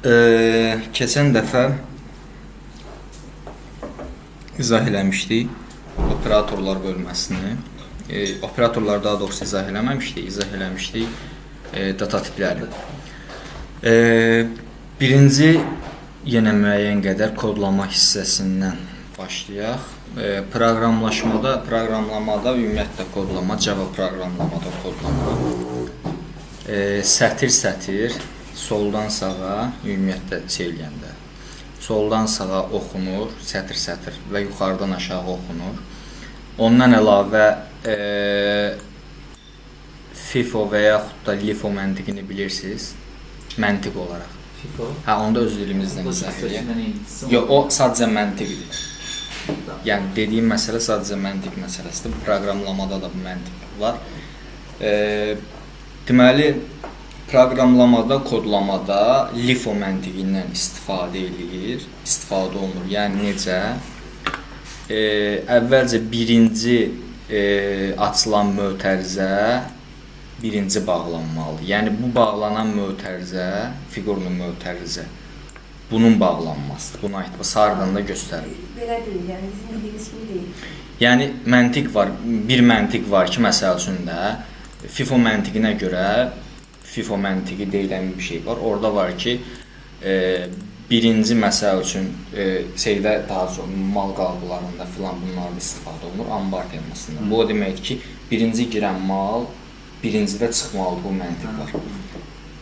Keçən dəfə izah eləmişdik operatorlar bölməsini. Operatorlar daha doğrusu izah eləməmişdik, izah eləmişdik data tipləri. Birinci yenə müəyyən qədər kodlama hissəsindən başlayaq. Proqramlamada ümumiyyətlə kodlama, Java proqramlamada kodlama. Sətir-sətir, soldan sağa ümumiyyətlə eləyəndə. Soldan sağa oxunur, sətir-sətir və yuxarıdan aşağı oxunur. Ondan əlavə FIFO və yaxud da LIFO məntiqini bilirsiniz, məntiq olaraq. FIFO? Hə, onu da öz dilimizdən izah edək. Yox, o sadəcə məntiqdir. Yəni, dediyim məsələ sadəcə məntiq məsələsidir. Proqramlamada da bu məntiq var. Deməli, proqramlamada, kodlamada LIFO məntiqindən istifadə olunur. Yəni, necə? Əvvəlcə birinci açılan mötərizə birinci bağlanmalıdır. Yəni, bu bağlanan mötərizə, fiqurlu mötərizə bunun bağlanmasıdır. Buna aid sarıdan da göstərir. Belə deyil, yəni bizim bildiyimiz kimi deyil. Yəni, məntiq var, bir məntiq var ki, məsəl üçün də FIFO məntiqinə görə FIFO məntiqi deyilən bir şey var. Orada var ki, birinci məsəl üçün daha çox mal qalqılarında filan bunlarda istifadə olunur, ambar temasında. Bu o deməkdir ki, birinci girən mal, birincidə çıxmalı bu məntiq var.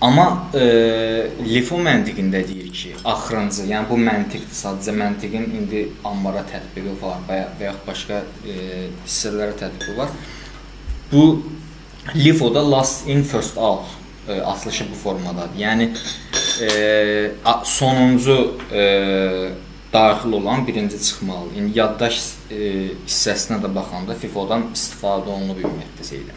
Amma LIFO məntiqində deyir ki, axırıncı, yəni bu məntiqdir, sadəcə məntiqin indi ambara tətbiqi var və yaxud başqa hissələrə tətbiqi var. Bu LIFO-da last in, first out açılışı bu formadadır. Yəni, sonuncu daxil olan birinci çıxmalı. İndi yaddaş hissəsinə də baxanda FIFO-dan istifadə olunub ümumiyyətlə şeydə.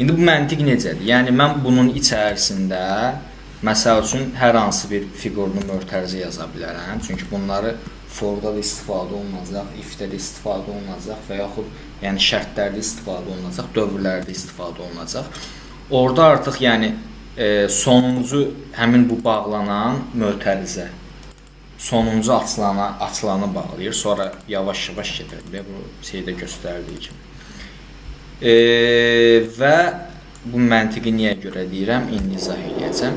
İndi bu məntiq necədir? Yəni, mən bunun içərisində, məsəl üçün, hər hansı bir fiqurlu mötərizə yaza bilərəm. Çünki bunları for-da da istifadə olunacaq, if-də də istifadə olunacaq və yaxud yəni şərtlərdə istifadə olunacaq, dövrlərdə istifadə olunacaq. Orada artıq yəni sonuncu həmin bu bağlanan mötərizə sonuncu açılanı bağlayır. Sonra yavaş-yavaş gedir. Bu şeydə göstərdiyi kimi. Və bu məntiqi niyə görə deyirəm, indi izah edəcəm.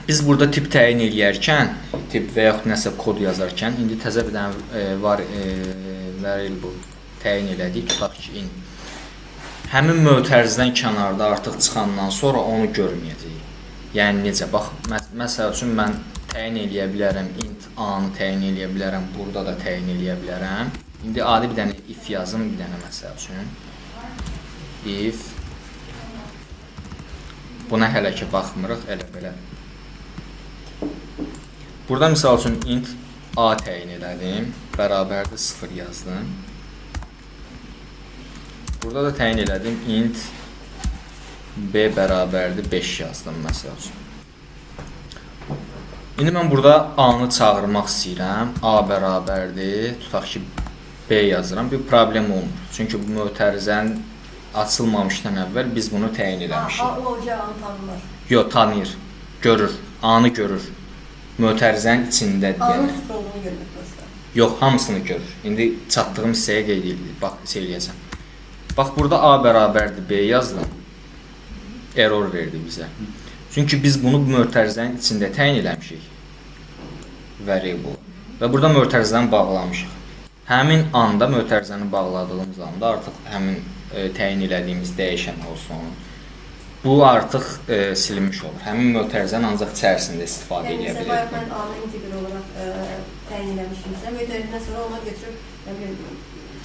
Biz burada tip təyin eləyərkən, tip və yaxud nəsə kod yazarkən, indi təzə bir dənə variable təyin elədik, tutaq ki, int. Həmin mötərizədən kənarda artıq çıxandan sonra onu görməyəcəyik. Yəni necə? Bax, məsəl üçün mən təyin eləyə bilərəm, int A-nı təyin eləyə bilərəm, burada da təyin eləyə bilərəm. İndi adi bir dənə if yazım, bir dənə məsəl üçün. If. Buna hələ ki baxmırıq, elə belə. Burada misal üçün int A təyin elədim, bərabərdir 0 yazdım. Burada da təyin elədim, int B bərabərdir 5 yazdım, məsəl üçün. İndi mən burada A-nı çağırmaq istəyirəm, A bərabərdir, tutaq ki, B yazıram, bir problem olmur. Çünki bu mötərizənin açılmamışdan əvvəl biz bunu təyin eləmişik. A olacağı A-nı tanımlar. Yox, tanıyır, görür, A-nı görür. Mötərizənin içindədir. A-nın sıfır olduğunu görmək lazım. Yox, hamısını görür. İndi çatdığım hissəyə qeyd edildi, bax, eləyəcəm. Bax, burada A bərabərdir B yazdım, error verdi bizə. Çünki biz bunu mötərizənin içində təyin eləmişik, variable. Və burada mötərizəni bağlamışıq. Həmin anda, mötərizəni bağladığımız anda artıq həmin təyin elədiyimiz dəyişən olsun. Bu artıq silinmiş olur. Həmin mötərizəni ancaq içərisində istifadə edə bilir. Yəni, mən A-nı integral olaraq təyin eləmişimsə, mötərizədən sonra ona götürüb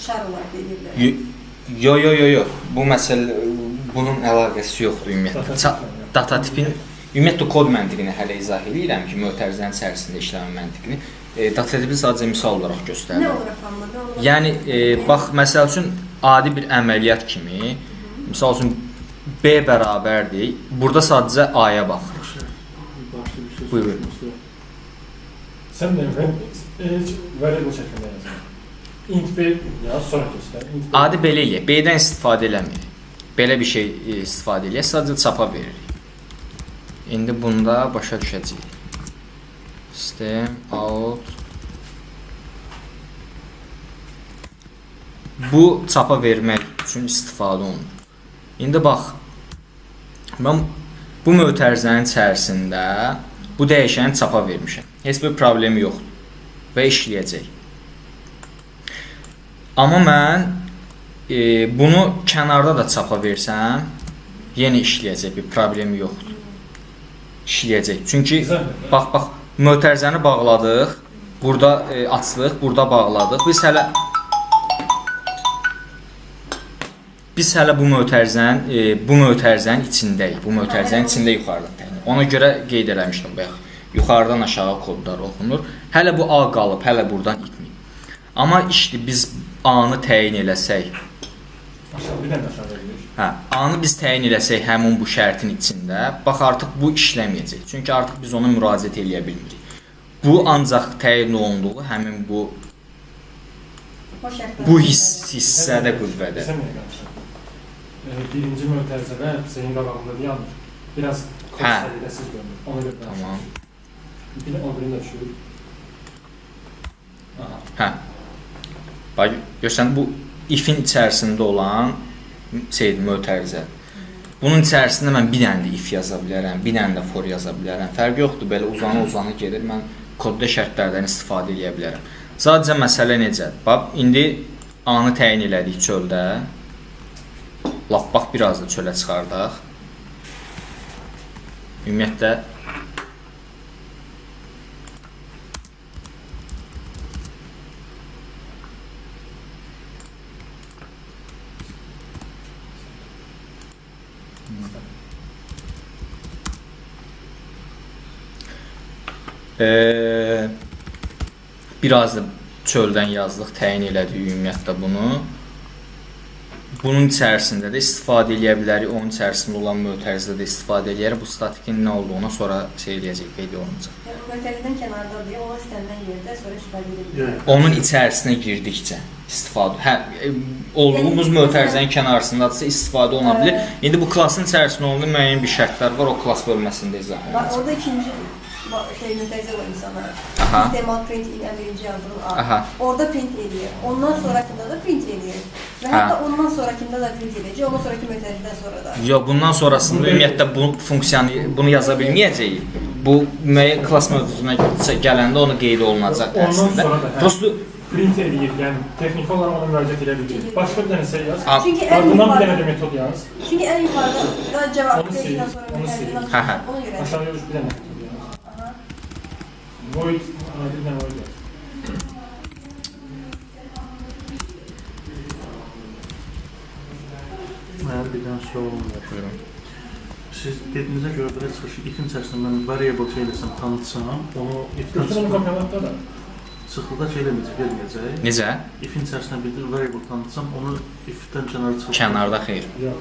şar olaraq edirlər. Yox. Bu məsələ, bunun əlaqəsi yoxdur ümumiyyətlə. Data tipin, ümumiyyətlə kod məntiqini hələ izah edirəm ki, mötərizənin içərisində işləmə məntiqini. Data tipi sadəcə misal olaraq göstərir. Nə olaraq tanımlar? Yəni, bax, məsəl üçün, adi bir əməliyyat kimi, misal üçün, B bərabərdir, burada sadəcə A-ya baxırıq. Buyur. Sən də variable şəklində yazın. Int B yaz, sonra göstər. Adi belə eləyək, B-dən istifadə eləmirik. Belə bir şey istifadə eləyək, sadəcə çapa veririk. İndi bunda başa düşəcəyik. System out. Bu çapa vermək üçün istifadə olunur. İndi bax, mən bu mötərizənin içərisində bu dəyişəni çapa vermişəm. Heç bir problemi yoxdur və işləyəcək. Amma mən bunu kənarda da çapa versəm, yenə işləyəcək, bir problemi yoxdur. İşləyəcək. Çünki bax, mötərizəni bağladıq, burada açdıq, burada bağladıq. Biz hələ bu mötərizənin içindəyik. Bu mötərizənin içində yuxarıdan təyin. Ona görə qeyd eləmişdim bayaq. Yuxarıdan aşağı kodlar oxunur. Hələ bu A qalıb, hələ buradan itməyib. Amma işte biz A-nı təyin eləsək, Bir dənə aşağı verilir. A-nı biz təyin eləsək həmin bu şərtin içində, bax artıq bu işləməyəcək. Çünki artıq biz ona müraciət eləyə bilmirik. Bu ancaq təyin olunduğu həmin bu hissədə qüvvədə. Birinci mötərizədə senin qabağında yanır. Biraz kod səviyyəsiz görünür. Ona görə tamam. O birini də düşürür. Bax, görsən bu if-in içərisində olan mötərizə. Bunun içərisində mən bir dənə də if yaza bilərəm, bir dənə də for yaza bilərəm. Fərqi yoxdur, belə uzanı gedir. Mən kodda şərtlərdən istifadə edə bilərəm. Sadəcə məsələ necədir? Bax, indi A-nı təyin elədik çöldə. Lap bax, biraz da çölə çıxardaq. Ümumiyyətlə, biraz da çöldən yazdıq, təyin elədik ümumiyyətlə bunu. Bunun içərisində də istifadə edə bilərik, onun içərisində olan mötərizədə də istifadə edərik. Bu statikin nə olduğuna sonra eləyəcək, qeyd olunacaq. Mötərizədən kənardadır, ona istənilən yerdə sonra istifadə edilir. Onun içərisinə girdikcə istifadə, olduğumuz mötərizənin kənarındadırsa istifadə oluna bilir. İndi bu klasın içərisində olan müəyyən bir şərtlər var, o klass bölməsində izah edəcək. Bax, orada ikinci mötərizə var insanlar. Sistemal print ilə birinci yazılır A. Orada print edir. Ondan sonrakında da print edir. Və hətta ondan sonrakında da print edəcək. Ondan sonraki mötərizədən sonra da. Yox, bundan sonrasında ümumiyyətlə bu funksiyanı, bunu yaza bilməyəcəyik. Bu müəyyən klass mövzusuna gələndə onu qeyd olunacaq əslində. Prosto print edir, yəni texniki olaraq ona müraciət edə bilirik. Başqa bir dənə yaz. Çünki Bundan bir dənə də metod yaz. Çünki ən yuxarıda cavab verişdən sonra mötərizədən sonra. Ona görə. Aşağıya bir dənə metod yaz. Void, bir dənə void yaz. Mənim bir dənə sualım var. Buyurun. Siz dediyinizə görə belə çıxışı if-in içərisində mən variable şeyləsəm tanıtsam, onu if-dən Götürün komplementdə də. çıxıqda şeyləməyəcək, verməyəcək. Necə? If-in içərisində bir variable tanıtsam, onu if-dən kənara çıxıb. Kənarda xeyr. Yox.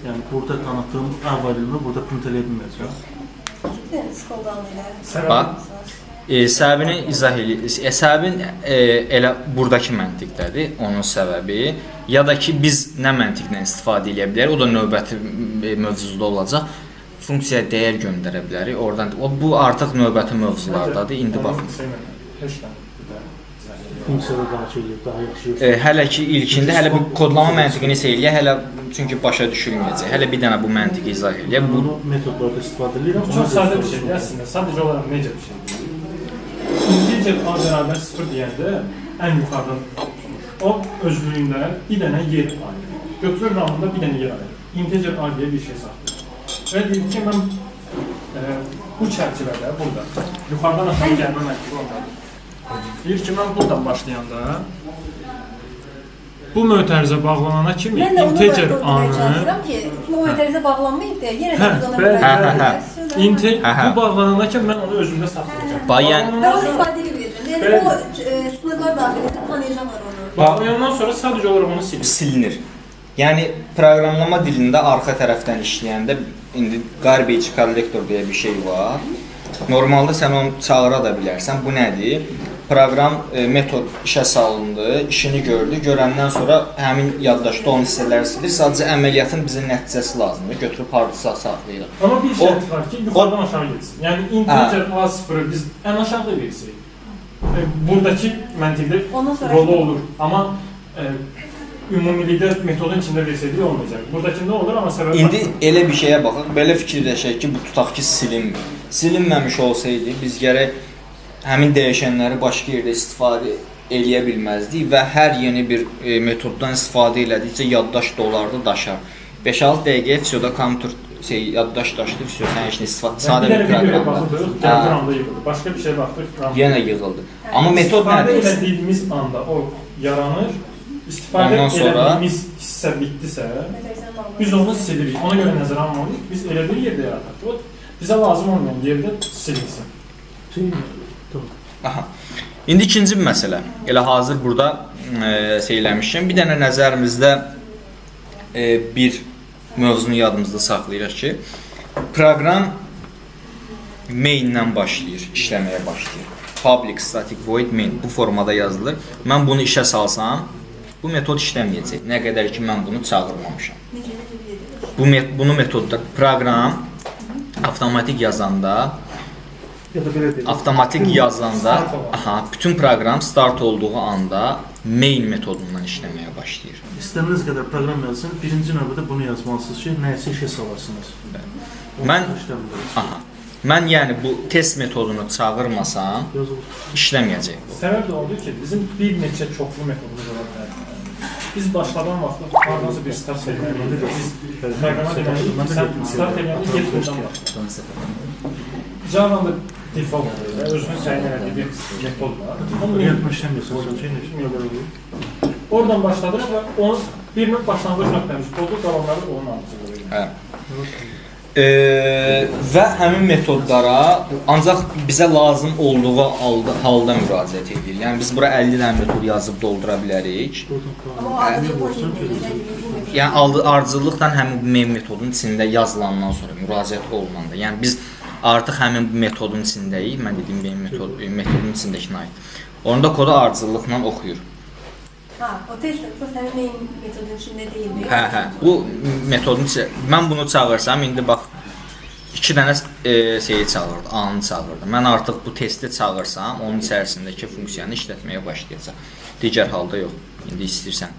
Yəni burada tanıtdığım A variable'ını burada print eləyə bilməyəcəm. Scroll down elə. Bax, səbəbini izah edir. Səbəbin elə buradakı məntiqdədir, onun səbəbi. Ya da ki, biz nə məntiqlə istifadə edə bilərik, o da növbəti mövzuda olacaq. Funksiya dəyər göndərə bilərik. Oradan bu artıq növbəti mövzulardadır. İndi baxın. Funksiyada daha şeyləyib, daha yaxşı. Hələ ki ilkində hələ bu kodlama məntiqini eləyək, hələ çünki başa düşülməyəcək. Hələ bir dənə bu məntiqi izah eləyək. Bunu metodlarda istifadə edirəm. Çox sadə bir şeydir əslində. Sadəcə olaraq necə bir şeydir. Integer A bərabər 0 deyəndə ən yuxarıdan o özlüyündə bir dənə yer ayırır. Götürür ramında bir dənə yer ayırır. Integer A deyə bir şey saxlayır. Və deyir ki, mən bu çərçivədə, burada, yuxarıdan aşağı gəlmə məntiqi ondadır. Deyir ki, mən buradan başlayanda bu mötərizə bağlanana kimi integer A-nı o mötərizə bağlanmayıb deyə yenə də biz ona müraciət bu bağlanana kimi mən onu özümdə saxlayacağam. Və o istifadə edirəm. Yəni o sınırlar daxil edib tanıyacağam onu. Bağlayandan sonra sadəcə olaraq onu silinir. Yəni proqramlama dilində arxa tərəfdən işləyəndə indi garbage collector deyə bir şey var. Normalda sən onu çağıra da bilərsən. Bu nədir? proqram metod işə salındı, işini gördü. Görəndən sonra həmin yaddaşda olan hissələri silir. Sadəcə əməliyyatın bizə nəticəsi lazımdır. Götürüb hardasa saxlayırıq. Amma bir şərt var ki, yuxarıdan aşağı getsin. Yəni integer A0-ı biz ən aşağıda versək, buradakı məntiqdə rolu olur. Amma ümumilikdə metodun içində versəydik olmayacaq. Buradakında olur, amma səbəb... İndi elə bir şeyə baxaq, belə fikirləşək ki, bu tutaq ki, silinmir. Silinməmiş olsaydı, biz gərək həmin dəyişənləri başqa yerdə istifadə eləyə bilməzdik və hər yeni bir metoddan istifadə elədikcə yaddaş dolardı, daşar. 5-6 dəqiqəyə fisioda kompüter yaddaş daşdı, fisiodan heç nə istifadə, sadə bir proqramda. Başqa bir şey baxdıq, yenə yığıldı. Amma metod nədir? İstifadə elədiyimiz anda o yaranır, istifadə elədiyimiz hissə bitdisə, biz onu silirik. Ona görə nəzərə almalıyıq, biz elə bir yerdə yaradaq. Bizə lazım olmayan yerdə silinsin. Aha. İndi ikinci bir məsələ. Elə hazır burada söyləmişəm. Bir dənə nəzərimizdə bir mövzunu yadımızda saxlayırıq ki, proqram main-dən başlayır, işləməyə başlayır. Public static void main bu formada yazılır. Mən bunu işə salsam, bu metod işləməyəcək. Nə qədər ki mən bunu çağırmamışam. Bunu metodda proqram avtomatik yazanda bütün proqram start olduğu anda main metodundan işləməyə başlayır. İstədiyiniz qədər proqram yazsın, birinci növbədə bunu yazmalısınız ki, nəyisə işə salarsınız. Mən yəni bu test metodunu çağırmasam, işləməyəcək. Səbəb də oldu ki, bizim bir neçə çoxlu metodumuz var. Biz başladan vaxtda haransı bir start eləyəndə biz proqrama deməliyik ki, sən start eləyəndə get buradan başla. Java'da default özünün təyin elədiyi bir metod var. Oradan başladırıq və onu birinin başlanğıc nöqtəmiz oldu, qalanları onun arasında verir. Və həmin metodlara ancaq bizə lazım olduğu halda müraciət edilir. Yəni biz bura 50 dənə metod yazıb doldura bilərik. Yəni ardıcıllıqdan həmin main metodun içində yazılandan sonra müraciət olunanda. Yəni biz artıq həmin metodun içindəyik. Mən dediyim main metodun içindəkine aid. Onda kodu ardıcıllıqla oxuyur. O test sənin main metodun içində deyilmi? Bu metodun içində. Mən bunu çağırsam, indi bax 2 dənə şeyi çağırdı, A-nı çağırdı. Mən artıq bu testi çağırsam, onun içərisindəki funksiyanı işlətməyə başlayacaq. Digər halda yox. İndi istəyirsən.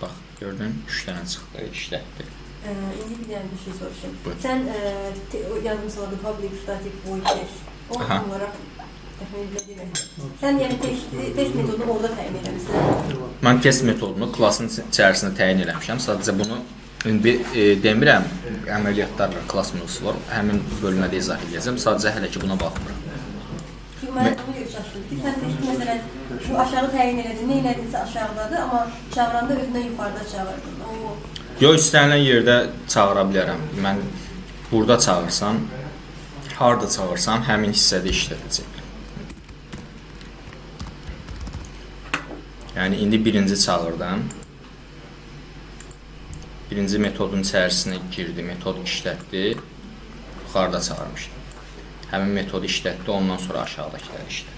Bax, gördün, 3 dənə çıxdı, işlətdi. İndi bir dənə bir şey soruşum. Sən yazmışsın public static void test. O olaraq sən yəni test metodunu orada təyin eləmişsən? Mən test metodunu klasın içərisində təyin eləmişəm. Sadəcə bunu indi demirəm, əməliyyatlarla klass mövzusu var. Həmin bölmədə izah edəcəm. Sadəcə hələ ki buna baxmıram. Mən bunu görüşəcəm ki, sən testi məsələn bu aşağı təyin elədin, nə elədinsə aşağıdadır, amma çağıranda özündən yuxarıda çağırdın. Yox, istənilən yerdə çağıra bilərəm. Mən burada çağırsam, harda çağırsam, həmin hissədə işlədəcək. Yəni, indi birinci çağırdım. Birinci metodun içərisinə girdi, metod işlətdi. Yuxarıda çağırmışdım. Həmin metodu işlətdi, ondan sonra aşağıdakiləri işlətdi.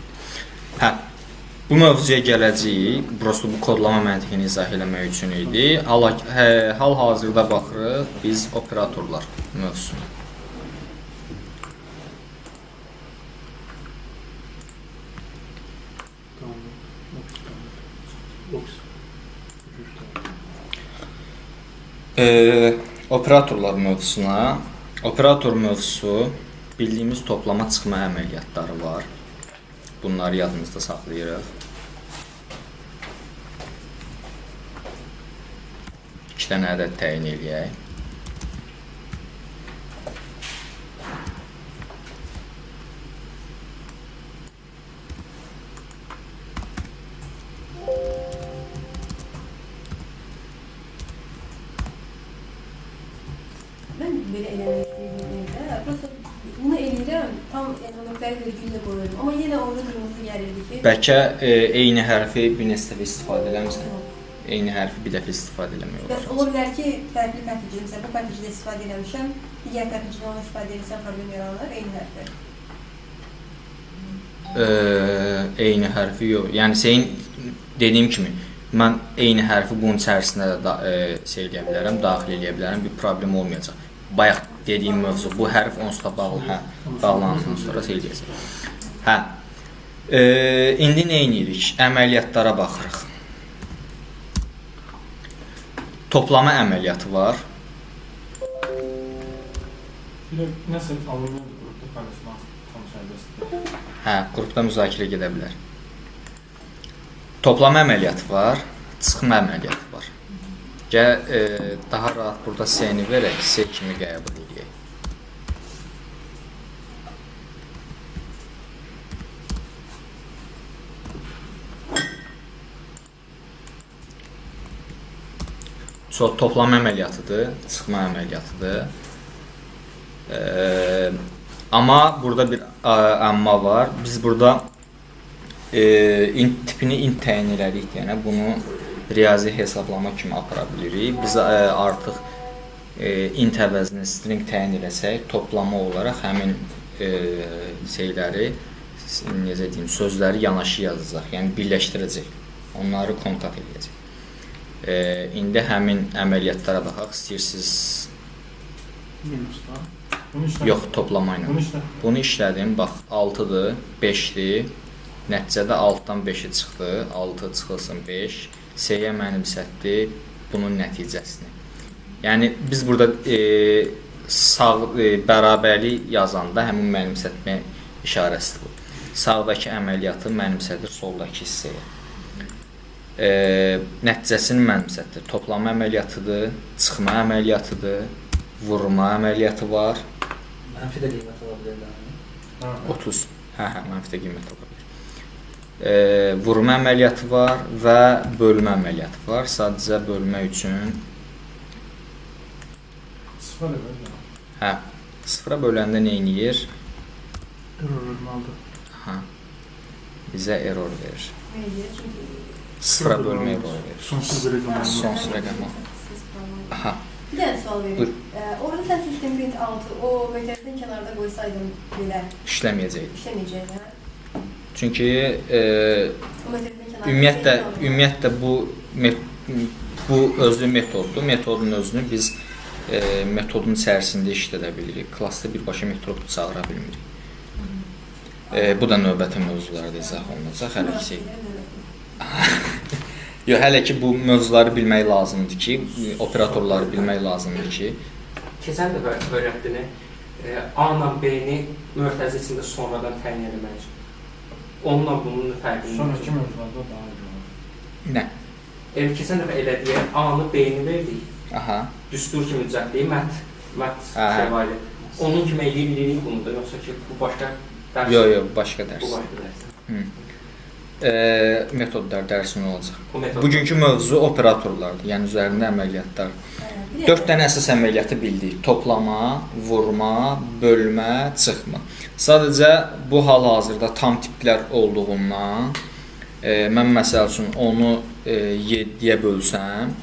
Bu mövzuya gələcəyik. Prosto bu kodlama məntiqini izah eləmək üçün idi. Hal-hazırda baxırıq biz operatorlar mövzusuna. Operatorlar mövzusuna. Operator mövzusu bildiyimiz toplama çıxma əməliyyatları var. Bunları yadımızda saxlayırıq. 2 dənə ədəd təyin eləyək. Mən belə eləmək istəyirəm. Prosta bunu eləyirəm, tam nöqtəli virgüllə qoyuyorum. Amma yenə orada qırmızı gəlirdi ki... Bəlkə eyni hərfi bir neçə dəfə istifadə eləmişsən. eyni hərfi bir dəfə istifadə eləmək Bəs olar. ola bilər ki, fərqli pəkicdə, məsələn, bu pəkicdə istifadə eləmişəm, digər pəkicdə onu istifadə etsəm problem yaranır, eyni hərfdə. Eyni hərfi yox. Yəni sənin dediyim kimi mən eyni hərfi bunun içərisinə də şey eləyə bilərəm, daxil eləyə bilərəm, bir problem olmayacaq. Bayaq dediyim mövzu bu hərf onsuz da bağlansın sonra şey eləyəcək. Hə. İndi nə edirik? Əməliyyatlara baxırıq. Toplama əməliyyatı var. Bir də nəsə alınmalı qrupda paylaşmaq tam sərbəstdir. Hə, qrupda müzakirə gedə bilər. Toplama əməliyyatı var, çıxma əməliyyatı var. Gəl daha rahat burada C-ni verək, C kimi qəbul edək. Toplama əməliyyatıdır, çıxma əməliyyatıdır. Amma burada bir amma var. Biz burada int tipini int təyin elədik, yəni bunu riyazi hesablama kimi apara bilirik. Biz artıq int əvəzinə string təyin eləsək, toplama olaraq həmin şeyləri, necə deyim, sözləri yanaşı yazacaq, yəni birləşdirəcək. Onları konkat edəcək. İndi həmin əməliyyatlara baxaq. İstəyirsiniz Minusda. yox, toplama ilə. Bunu işlədim. Bax, 6-dır, 5-dir. Nəticədə 6-dan 5-i çıxdı. 6 çıxılsın 5. C-yə mənimsətdi bunun nəticəsini. Yəni biz burada bərabərlik yazanda həmin mənimsətmə işarəsidir bu. Sağdakı əməliyyatı mənimsədir soldakı hissəyə. Nəticəsini mənimsətdir. Toplama əməliyyatıdır, çıxma əməliyyatıdır, vurma əməliyyatı var. Mənfi də qiymət ola bilər. 30. Hə, mənfi də qiymət ola bilər. Vurma əməliyyatı var və bölmə əməliyyatı var. Sadəcə bölmə üçün hə, sıfıra böləndə nə edir? Error verməlidir. Hə. Bizə error verir. Çünki Sıfıra bölmə error verir. Sonsuz bir rəqəm. Sonsuz rəqəmə. Aha. bir dənə sual verim. Orada sən sistem print 6 o mötərizəni kənarda qoysaydın belə İşləməyəcək. işləməyəcək, hə? Çünki O mötərizəni kənarda ümumiyyətlə bu özlü metoddur. Metodun özünü biz metodun içərisində işlədə bilirik. Klassda birbaşa metodu çağıra bilmirik. Bu da növbəti mövzularda izah olunacaq. Hələ ki yox, hələ ki bu mövzuları bilmək lazımdır ki, operatorları bilmək lazımdır ki, Keçən dəfə öyrətdini A-la B-ni mötərizə içində sonradan təyin etmək üçün. Onunla bunun fərqini. Sonraki mövzularda daha iyi olur. nə? Keçən dəfə elədiyi A-nı B-ni verdik. Aha. Düstur kimi düzəltdik, mət şey var idi. Onun kimi eləyirik bunu da, yoxsa ki bu başqa dərs? Yox, başqa dərs. Bu başqa dərs. Metodlar dərsi nə olacaq? Bu metod. Bugünkü mövzu operatorlardır, yəni üzərində əməliyyatlar. 4 dənə əsas əməliyyatı bildik. Toplama, vurma, bölmə, çıxma. Sadəcə bu hal-hazırda tam tiplər olduğundan mən məsəl üçün onu 7-yə bölsəm,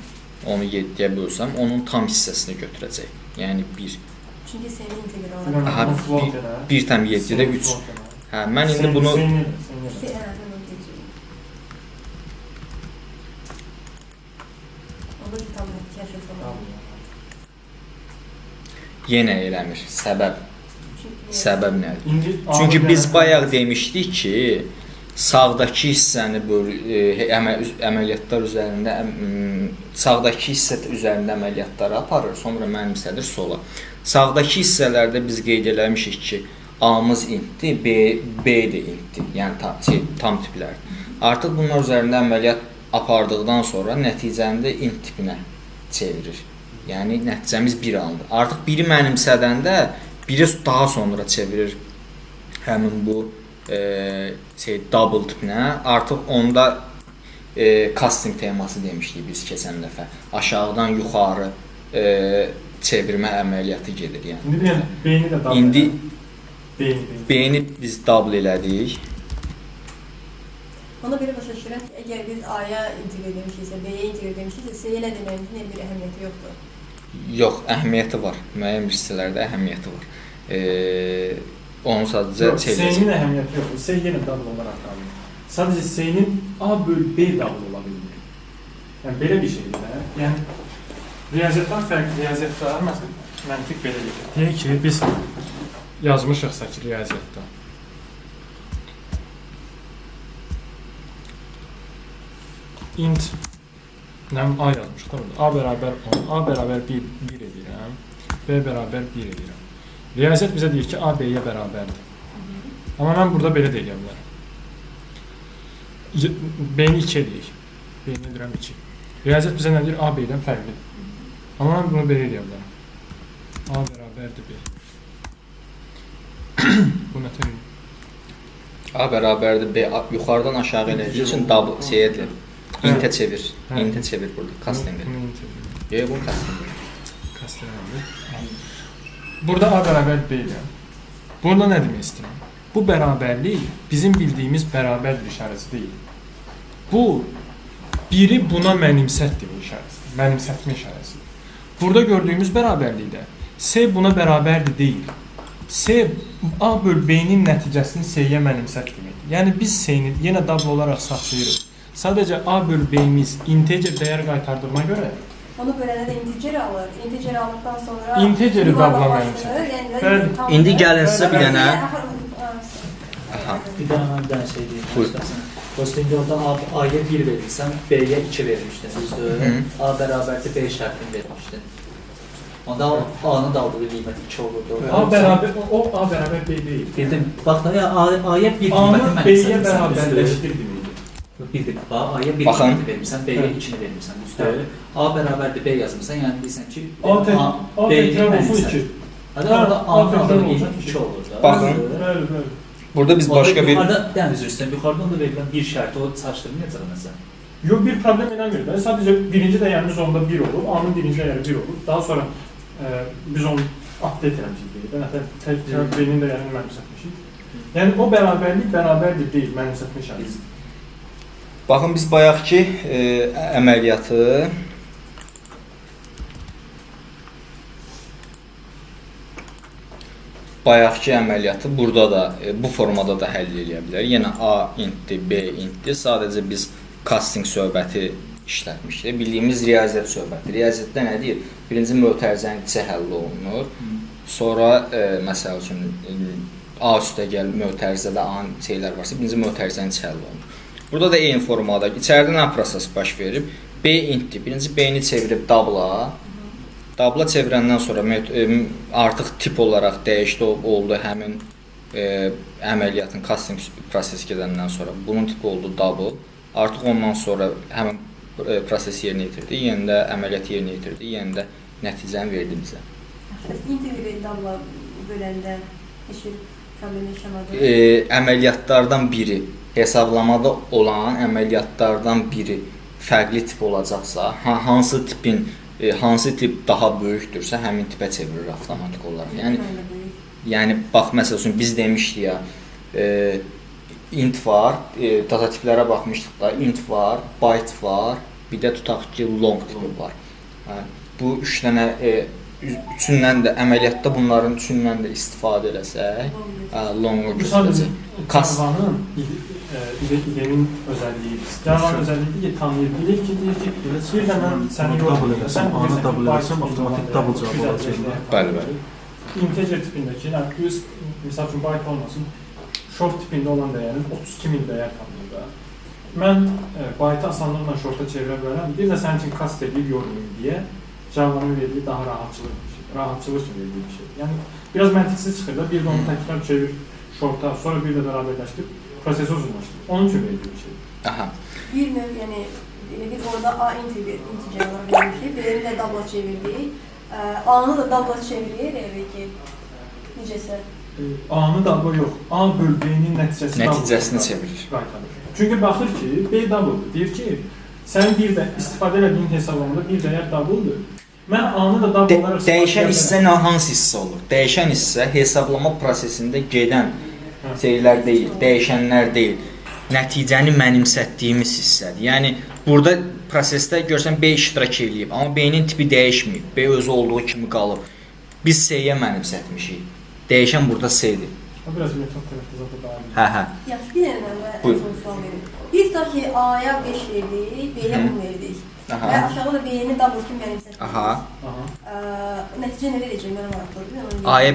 onun tam hissəsini götürəcək. Yəni 1. Çünki seni integral Aha, 1/7-də 3. Hə, mən indi bunu yenə eləmir. Səbəb nədir? Çünki biz bayaq demişdik ki, sağdakı hissəni əməliyyatlar üzərində sağdakı hissə üzərində əməliyyatları aparır, sonra mənimsədir sola. Sağdakı hissələrdə biz qeyd eləmişik ki, A-mız intdir, B də intdir. Yəni tam tiplərdir. Artıq bunlar üzərində əməliyyat apardıqdan sonra nəticəni də int tipinə çevirir. Yəni nəticəmiz 1 alınır. Artıq biri mənimsədəndə biri daha sonra çevirir həmin bu double tipinə. Artıq onda casting teması demişdik biz keçən dəfə. Aşağıdan yuxarı çevirmə əməliyyatı gedir yəni. B-ni də double. İndi B-ni biz double elədik. Ona belə başa düşürəm ki, əgər biz A-ya integr edilmişiksə, B-yə integr edilmişiksə, C-yə elə deməyimizin bir əhəmiyyəti yoxdur. Yox, əhəmiyyəti var. Müəyyən bir hissələrdə əhəmiyyəti var. Onu sadəcə çevirəcək. C-nin əhəmiyyəti yoxdur. C yenə double olaraq qalır. Sadəcə C-nin A bölü B double ola bilmir. Yəni belə bir şeydir də. Yəni riyaziyyatdan fərqli riyaziyyatlar məsələn məntiq belə deyir. Deyək ki, biz yazmışıqsa ki, riyaziyyatda int nəm A yazmışıq da burada. A bərabər 10, A bərabər 1 edirəm, B bərabər 1 edirəm. Riyaziyyat bizə deyir ki, A B-yə bərabərdir. Amma mən burada belə deyə bilərəm. B-ni 2 edəyik. B-ni edirəm 2. Riyaziyyat bizə nə deyir? A B-dən fərqlidir. Amma mən bunu belə deyə bilərəm. A bərabərdir B. Bu nə tür? A bərabərdir B. Yuxarıdan aşağı elədiyi üçün double şey edilir. İntə çevir. İntə çevir burada. Casting'dir. Yox, bu casting'dir. Casting'dir. Burada A bərabər B-dir. Burada nə demək istəyirəm? Bu bərabərlik bizim bildiyimiz bərabərdir işarəsi deyil. Bu biri buna mənimsətdir bu işarəsi. Mənimsətmə işarəsidir. Burada gördüyümüz bərabərlikdə C buna bərabərdir deyil. C A bölü B-nin nəticəsini C-yə mənimsət deməkdir. Yəni biz C-ni yenə double olaraq saxlayırıq. Sadəcə A bölü B-miz integer dəyər qaytardığına görə Onu böləndə də integer alır. Integer aldıqdan sonra integeri double mənimsət. İndi gəlin sizə bir dənə Bir dənə mən bir dənə şey deyim. Dost, indi oradan A-ya 1 verirsən, B-yə 2 vermişdin, düzdür? A bərabərdir B şərtini vermişdin. Onda A-nın da aldığı qiymət 2 olurdu. A bərabər B deyil. Bildim. Bax da ya A-ya 1 qiyməti A-nı B-yə mənimsən, bərabərləşdir deməkdir. Bildim. A-ya 1 qiyməti vermirsən, B-yə 2-ni vermirsən, düzdür? A bərabərdir B yazmışsan, yəni deyirsən ki, A təkrar olsun 2. Hadi orada A-nın aldığı qiymət 2 olurdu. Baxın. Bəli. Burada biz başqa bir Yəni üzr istəyirəm, yuxarıdan da verilən bir şərti o çaşdırmayacaq məsələn. Yox, bir problem eləmir. Sadəcə birinci dəyərimiz onda 1 olur, A-nın birinci dəyəri 1 olur. Daha sonra biz onu update eləmişik deyirik. Təkrar B-nin dəyərini mənimsətmişik. Yəni o bərabərlik bərabərdir deyil, mənimsətmə işarəsidir. baxın biz bayaqki əməliyyatı burada da bu formada da həll edə bilərik. Yenə A intdir, B intdir. Sadəcə biz casting söhbəti işlətmişdik. Bildiyimiz riyaziyyat söhbəti. Riyaziyyatda nə deyir? Birinci mötərizənin içi həll olunur. Sonra məsəl üçün A üstə gəl mötərizədə A-nın şeylər varsa, birinci mötərizənin içi həll olunur. Burada da eyni formada içəridə nə proses baş verib? B intdir. Birinci B-ni çevirib double-a. Double-a çevirəndən sonra artıq tip olaraq dəyişdi oldu həmin əməliyyatın casting prosesi gedəndən sonra. Bunun tipi oldu double. Artıq ondan sonra həmin proses yerinə yetirdi. Yenə də əməliyyat yerinə yetirdi. Yenə də nəticəni verdi bizə. İntegri double böləndə heç bir problem yaşamadı. Əməliyyatlardan biri, hesablamada olan əməliyyatlardan biri fərqli tip olacaqsa, hansı tip daha böyükdürsə, həmin tipə çevirir avtomatik olaraq. Yəni bax məsəl üçün biz demişdik ya, int var, data tiplərə baxmışdıq da, int var, byte var, bir də tutaq ki, long tipi var. Bu üç dənə üçündən də əməliyyatda bunların üçündən də istifadə eləsək, long-u göstərəcək. Java-nın idenin özəlliyidir. Java-nın özəlliyi tanıyır. Bilir ki, deyir ki, bir də mən səni double eləsəm, A-nı double eləsəm, avtomatik double cavab olacaq. Bəli. Integer tipindəki, misal üçün byte olmasın, short tipində olan dəyərin 32.000 dəyər tanıyır da. Mən byte-ı asanlıqla shorta çevirə bilərəm. Bir də sənin üçün cast edib yormayayım deyə Java-nın verdiyi daha rahatçılıq üçün verdiyi bir şey. Yəni biraz məntiqsiz çıxır da, bir də onu təkrar çevir shorta, sonra bir də bərabərləşdirib prosesi uzunlaşdır. Onun üçün verdiyi bir şey. Aha. Bir növ, yəni bir orada A integer olaraq vermişik, B-ni də double çevirdik. A-nı da double çevirir, ki, necəsə. A-nı double yox, A bölü B-nin nəticəsini çevirir. Çünki baxır ki, B double-dur. Deyir ki, sən bir də istifadə elədiyin hesablamada bir dəyər double-dur. Mən A-nı da double olaraq Dəyişən hissə hansı hissə olur? Dəyişən hissə hesablama prosesində gedən şeylər deyil, dəyişənlər deyil. nəticəni mənimsətdiyimiz hissədir. Yəni burada prosesdə görsən B iştirak eləyib, amma B-nin tipi dəyişməyib. B özü olduğu kimi qalıb. Biz C-yə mənimsətmişik. Dəyişən burada C-dir. Biraz metod tərəfdə zaten daha iyi. Hə, hə. Yaxşı, bir dənə mən Buyur. sual verim. Biz da ki A-ya 5 verdik, B-yə 10 verdik. Aha. Və aşağıda da B-ni double kimi mənimsətdik. Aha. Nəticə nə verəcək mənə maraqlıdır. A-ya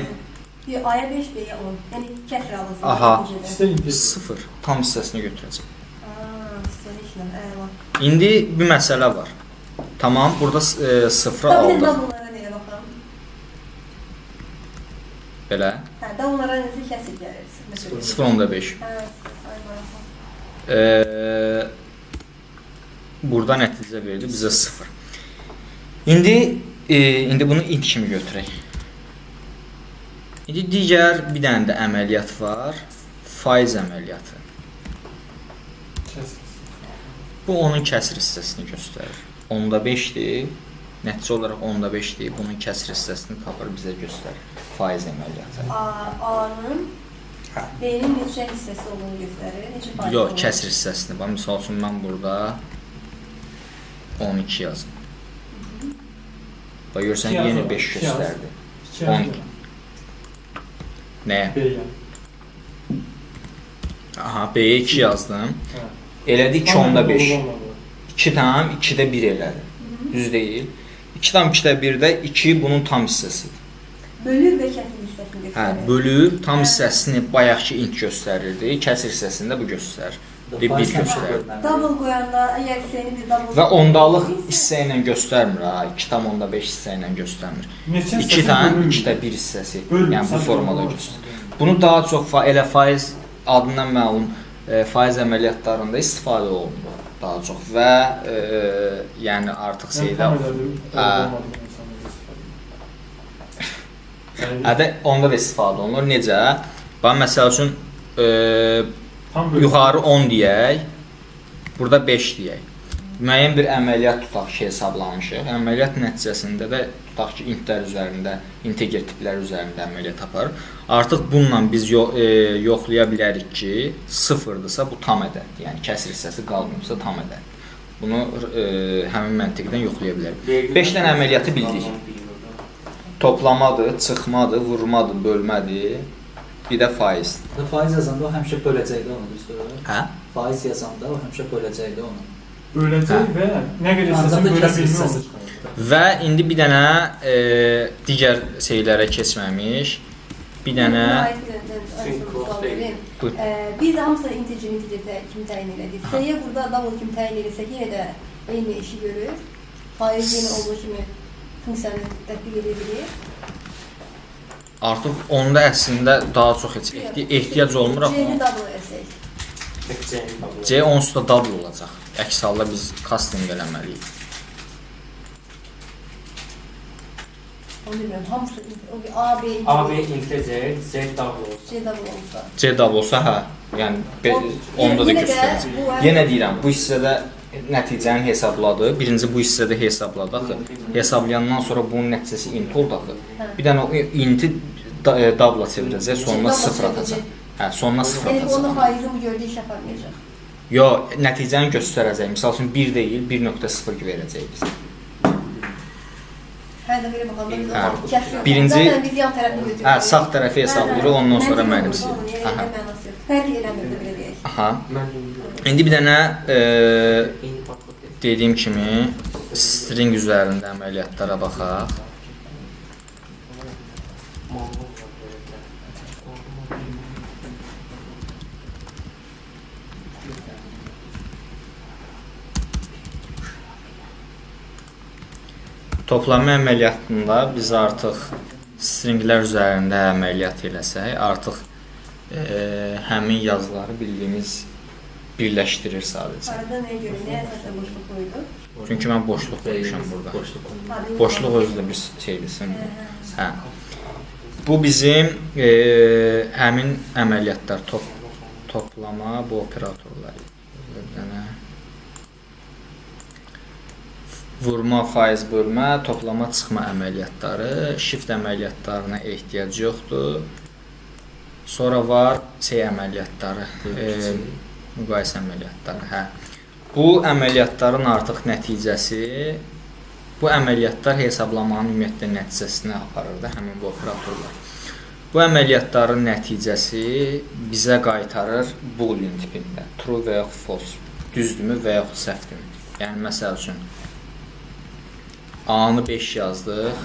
A-ya 5, B-yə 10. Yəni kəsr alınsın. Aha. İstə integer. 0 tam hissəsini götürəcək. Sistemiklə, əla. İndi bir məsələ var. Tamam, burada 0-ı Da bir də aldıq. double'lara nəyə baxam? Belə. Hə, double'lara necə kəsir gəlir? 0.5. Hə, ay maraqlı. Burada nəticə verdi bizə 0. İndi bunu int kimi götürək. İndi digər bir dənə də əməliyyat var. Faiz əməliyyatı. Bu onun kəsir hissəsini göstərir. 5'dir. Nəticə olaraq 5'dir. Bunun kəsir hissəsini tapır bizə göstərir. Faiz əməliyyatı. A-nın B-nin neçə hissəsi olduğunu göstərir. Neçə faiz Yox, olduğunu. kəsir hissəsini. Bax, misal üçün mən burada 12 yazım. Bax, görsən yenə 5 göstərdi. 12. Nəyə? B-yə. Aha, B-yə 2 yazdım. Elədi 2.5. 2 tam 2-də 1 elədi. Düz deyil. 2 tam 2-də 1-də 2 bunun tam hissəsidir. Bölür və kəsir hissəsini Hə, göstərir. bölüb tam hissəsini bayaqki int göstərirdi. Kəsir hissəsini də bu göstərir. Bir göstərir. Double qoyanda, əgər hissəni bir double... Və ondalıq hissə ilə göstərmir ha. 2.5 hissə ilə göstərmir. 2 tam 2-də 1 hissəsi. Yəni bu formada göstərir. Bunu daha çox elə faiz adından məlum faiz əməliyyatlarında istifadə olunur daha çox və yəni artıq şeydə onda da istifadə olunur. Necə? Bax, məsəl üçün yuxarı 10 deyək, burada 5 deyək. Müəyyən bir əməliyyat tutaq ki, hesablamışıq. Əməliyyat nəticəsində də tutaq ki, intlər üzərində, integer tiplər üzərində əməliyyat aparır. Artıq bununla biz yoxlaya bilərik ki, 0-dırsa bu tam ədəddir. Yəni kəsir hissəsi qalmırsa tam ədəddir. Bunu həmin məntiqdən yoxlaya bilərik. 5 dənə əməliyyatı bildik. Toplamadır, çıxmadır, vurmadır, bölmədir. Bir də faiz. Faiz yazanda o həmişə böləcəkdə onu, düzdür? Hə? Faiz yazanda o həmişə böləcəkdə onu. Böləcək və nə qədər istəsən bölə bilmə olur. Və indi bir dənə digər şeylərə keçməmiş bir dənə Biz hamısını integer kimi təyin elədik. C-yə burada double kimi təyin eləsək yenə də eyni işi görür. Faiz yenə olduğu kimi funksiyanı tətbiq edə bilir. Artıq onda əslində daha çox ehtiyac olmur axı. C-ni double eləsək. C onsuz da double olacaq. Əks halda biz casting eləməliyik. Onu bilmirəm, hamısı A, B, A, B integer, C double olsa. C double olsa. C double olsa hə, yəni onda da göstərəcək. Yenə deyirəm, bu hissədə nəticəni hesabladı. Birinci bu hissədə hesabladı axı. Hesablayandan sonra bunun nəticəsi int oldu axı. Bir dənə o inti double çevirəcək, sonuna 0 atacaq. Hə, sonuna 0 atacaq. Yəni onda faizin bu gördüyü iş yapamayacaq. Yox, nəticəni göstərəcək. Məsəl üçün 1 deyil, 1.0 verəcək bizə. Hə, də belə baxanda biz kəsr birinci zaten biz yan tərəfini götürürük. Hə, sağ tərəfi hesablayırıq, ondan sonra mənimsəyir. Aha. Fərq eləmir də belə deyək. Aha. İndi bir dənə dediyim kimi string üzərində əməliyyatlara baxaq. Toplama əməliyyatında biz artıq stringlər üzərində əməliyyat eləsək, artıq həmin yazıları bildiyimiz birləşdirir sadəcə. Arada nəyə görə, nəyə əsasən boşluq qoydu? Çünki mən boşluq qoymuşam burada. Boşluq özü də bir şeydir. Hə. Bu bizim həmin əməliyyatlar toplama bu operatorları. Vurma, faiz bölmə, toplama, çıxma əməliyyatları, shift əməliyyatlarına ehtiyac yoxdur. Sonra var əməliyyatları. Müqayisə əməliyyatları, hə. Bu əməliyyatların artıq nəticəsi, bu əməliyyatlar hesablamanın ümumiyyətlə nəticəsinə aparır da həmin bu operatorlar. Bu əməliyyatların nəticəsi bizə qaytarır boolean tipində, true və yaxud false, düzdürmü və yaxud səhvdürmü. Yəni məsəl üçün A-nı 5 yazdıq,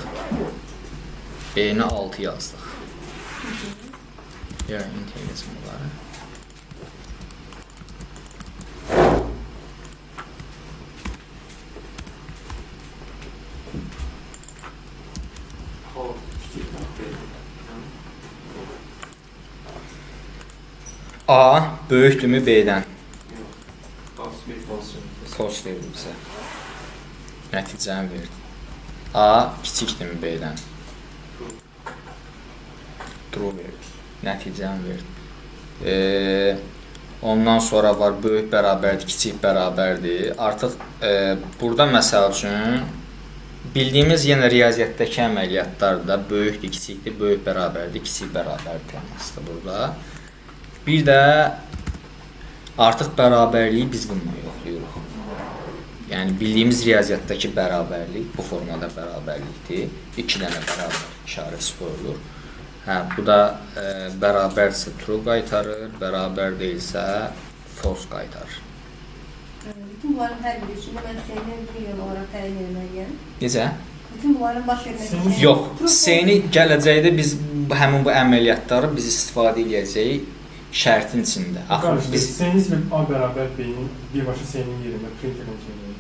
B-ni 6 yazdıq. Yəni inteqrasiya bunları. A böyükdürmü B-dən? False verir bizə. Nəticəni verir. A kiçikdirmi B-dən? True verir. Nəticəni verir. Ondan sonra var böyük bərabərdir, kiçik bərabərdir. Artıq burada məsəl üçün bildiyimiz yenə riyaziyyatdakı əməliyyatlarda böyükdür, kiçikdir, böyük bərabərdir, kiçik bərabərdir temasıdır burada. Bir də artıq bərabərliyi biz bununla yoxlayırıq. Yəni bildiyimiz riyaziyyatdakı bərabərlik bu formada bərabərlikdir. 2 dənə bərabər işarəsi qoyulur. Hə, bu da bərabərsə true qaytarır, bərabər deyilsə false qaytarır. Bütün bunların hər biri üçün mən seni milyon olaraq təyin etməliyəm. Necə? Bütün bunların baş verməsi. Yox, seni gələcəkdə biz həmin bu əməliyyatları biz istifadə edəcəyik şərtin içində. Axı biz seniz və A bərabər B-nin birbaşa senin yerində print edəcəyik.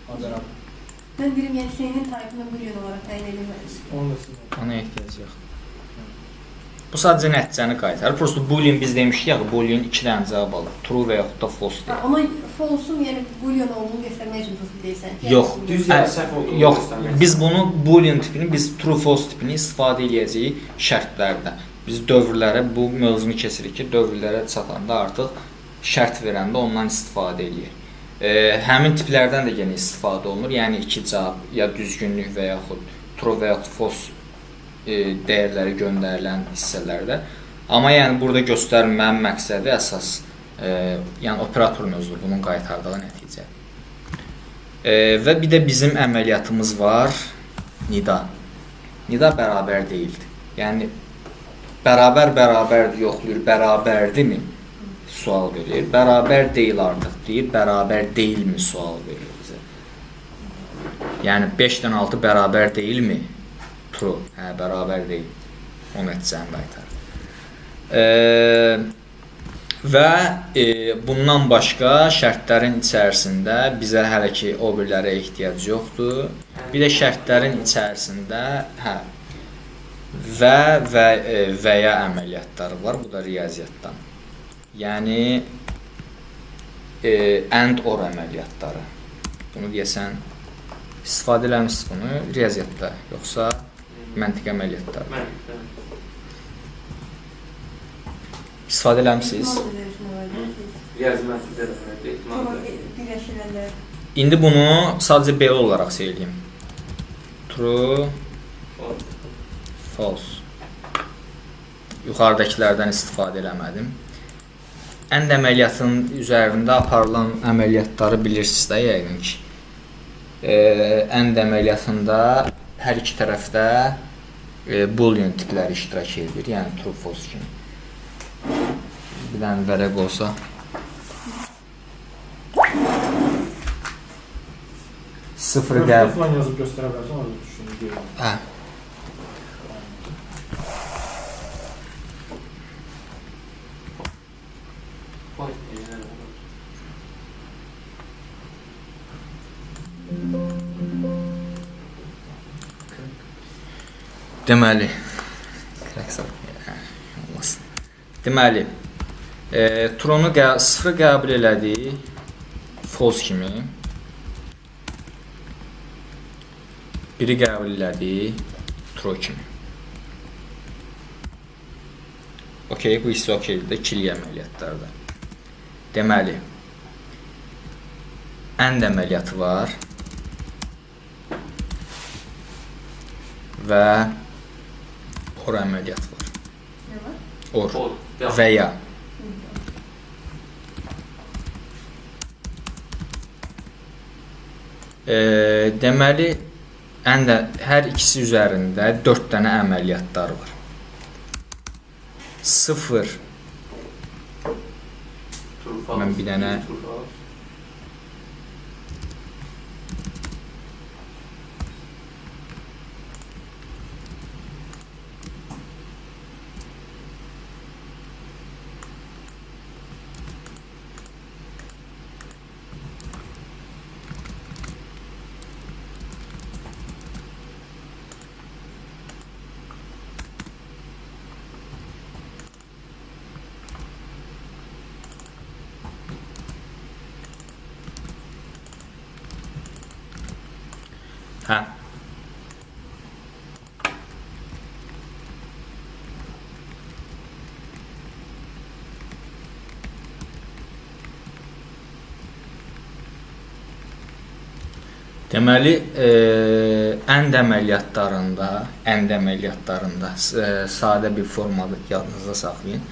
A bərabər. Mən birim, yəni senin tayfını milyon olaraq təyin edilməlisin. Ona ehtiyac yox. Bu sadəcə nəticəni qaytarır. Prosta boolean biz demişdik ya, boolean 2 dənə cavab alır. True və yaxud da false deyir. Amma false-un yəni boolean olduğunu göstərmək üçün false deyirsən. Yox, düz ya səhv olduğunu yox. göstərmək. Biz bunu boolean tipini, biz true false tipini istifadə edəcəyik şərtlərdə. Biz dövrlərə bu mövzunu keçirik ki, dövrlərə çatanda artıq şərt verəndə ondan istifadə edirik. Həmin tiplərdən də yenə istifadə olunur. Yəni 2 cavab ya düzgünlük və yaxud true və yaxud false dəyərləri göndərilən hissələrdə. Amma yəni burada göstərməyən məqsədi əsas yəni operatorun özü bunun qaytardığı nəticə. Və bir də bizim əməliyyatımız var, nida. Nida bərabər deyildir. Yəni bərabər yoxlayır, bərabərdirmi sual verir. Bərabər deyil artıq deyir, bərabər deyilmi sual verir bizə. Yəni 5-dən 6 bərabər deyilmi? True, hə, bərabər deyil. O nəticəni qaytarır. Və bundan başqa şərtlərin içərisində bizə hələ ki o birlərə ehtiyac yoxdur. Bir də şərtlərin içərisində və ya əməliyyatları var. Bu da riyaziyyatdan. Yəni and or əməliyyatları. Bunu deyəsən istifadə eləmişsiniz bunu riyaziyyatda, yoxsa məntiq əməliyyatları. İstifadə eləmişsiniz. İndi bunu sadəcə belə olaraq söyləyim. True, false. Yuxarıdakilərdən istifadə eləmədim. And əməliyyatının üzərində aparılan əməliyyatları bilirsiniz də yəqin ki. And əməliyyatında hər iki tərəfdə boolean tipləri iştirak edir, yəni true, false kimi. Bir dənə vərəq olsa. Sıfırı qəbul. Falan yazıb göstərə bilərsən, onu düşünürəm. Hə. Deməli, true-nu sıfırı qəbul elədi, false kimi. Biri qəbul elədi, true kimi. Okey, bu hissə okeydir də ikili əməliyyatlarda. Deməli, and əməliyyatı var və or əməliyyatı var. Nə var? Or və ya. Deməli, hər ikisi üzərində 4 dənə əməliyyatlar var. 0 mən bir dənə hə. Deməli, ənd əməliyyatlarında sadə bir formada yadınızda saxlayın.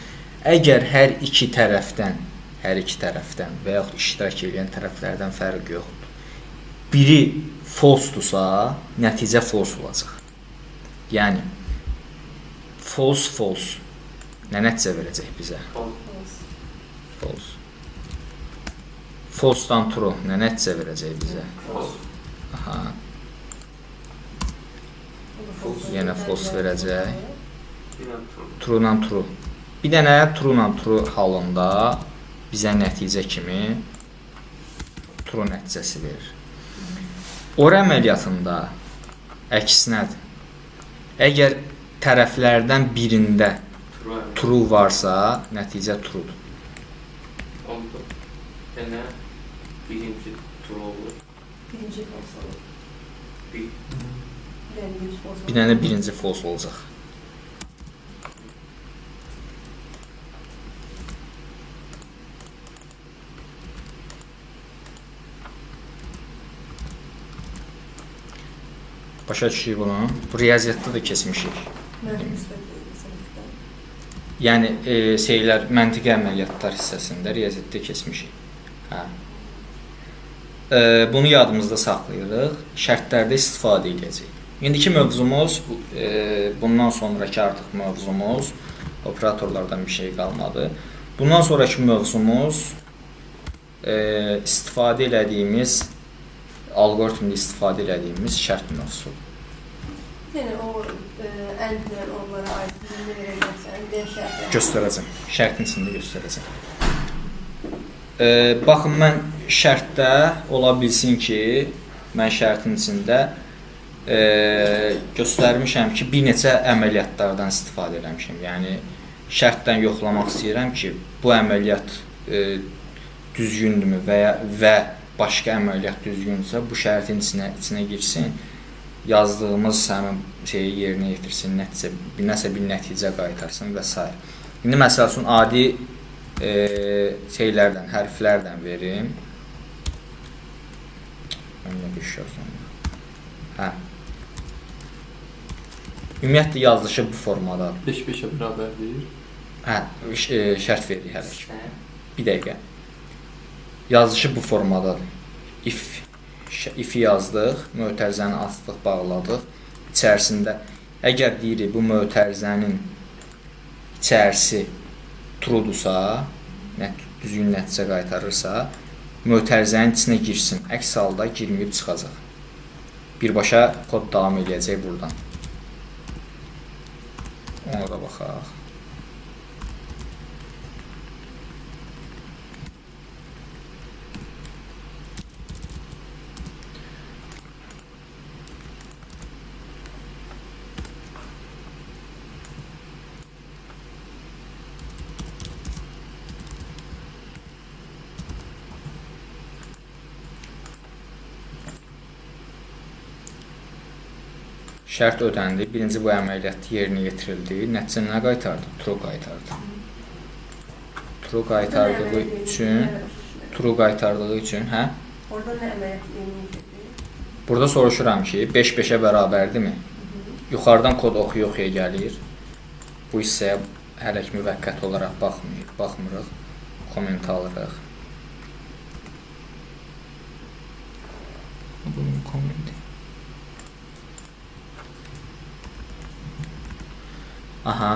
Əgər hər iki tərəfdən və yaxud iştirak edən tərəflərdən fərq yoxdur. Biri false-dursa, nəticə false olacaq. Yəni, false nə nəticə verəcək bizə? False. False-dan true nə nəticə verəcək bizə? Aha. Yenə false verəcək. True-dan true. Bir dənə true-dan true halında bizə nəticə kimi true nəticəsi verir. Or əməliyyatında əksinədir. Əgər tərəflərdən birində true varsa, nəticə truedur. Oldu. Yəni, birinci true olur. Birinci false olur. Bir dənə birinci false olacaq. Başa düşük bunu. Bu riyaziyyatda da keçmişik. Yəni, məntiqi əməliyyatlar hissəsində riyaziyyatda keçmişik. Hə. Bunu yadımızda saxlayırıq. Şərtlərdə istifadə edəcəyik. İndiki mövzumuz, bundan sonraki artıq mövzumuz, operatorlardan bir şey qalmadı. Bundan sonraki mövzumuz istifadə elədiyimiz, algoritmdə istifadə elədiyimiz şərt mövzusudur. Yəni, o əndlə onlara aid birini verəcəksən, bir şərtlər. Göstərəcəm. Şərtin içində göstərəcəm. Baxın, mən şərtdə ola bilsin ki, mən şərtin içində göstərmişəm ki, bir neçə əməliyyatlardan istifadə eləmişəm. Yəni, şərtdən yoxlamaq istəyirəm ki, bu əməliyyat düzgündürmü və başqa əməliyyat düzgündürsə, bu şərtin içinə girsin, yazdığımız həmin şeyi yerinə yetirsin, nəsə bir nəticə qaytarsın və s. İndi məsəl üçün, adi hərflərdən verim. Hə. Ümumiyyətlə, yazılışı bu formadadır. 5-5-ə bərabərdir. Hə, şərt veririk hələ ki. Bir dəqiqə. Yazılışı bu formadadır. If-i yazdıq, mötərizəni açdıq, bağladıq. İçərisində, əgər deyirik, bu mötərizənin içərisi true-dursa, düzgün nəticə qaytarırsa, mötərizənin içinə girsin. Əks halda girməyib çıxacaq. Birbaşa kod davam edəcək buradan. Ona da baxaq. Şərt ödəndi. Birinci bu əməliyyat yerinə yetirildi. Nəticə nə qaytardı? True qaytardı. True qaytardığı üçün, hə? Orada nə əməliyyat yerinə yetirdi? Burada soruşuram ki, 5-5-ə bərabərdirmi? Yuxarıdan kod oxuya-oxuya gəlir. Bu hissəyə hələ ki müvəqqəti olaraq baxmırıq. Komment alırıq. Aha.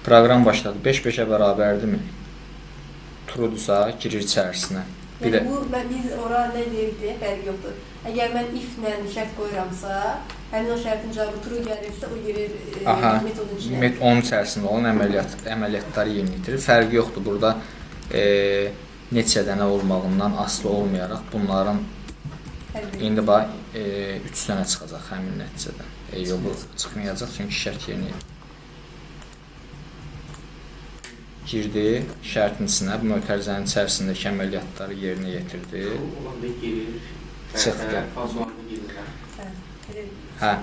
Proqram başladı. 5-5-ə bərabərdirmi? Trudusa girir içərisinə. Bir də Biz ora nə deyirik, fərqi yoxdur. Əgər mən if-lə şərt qoyuramsa, həmin o şərtin cavabı true gəlirsə, o girir metodun içinə. Onun içərisində olan əməliyyatları yerinə yetirir. Fərqi yoxdur. Burada neçə dənə olmağından asılı olmayaraq bunların indi bax 3 dənə çıxacaq həmin nəticədən. Yox, bu çıxmayacaq çünki şərt yerinə girdi, şərtin içinə, bu mötərizənin içərisindəki əməliyyatları yerinə yetirdi. Olanda girir, çıxdı. false olanda girir. Hə.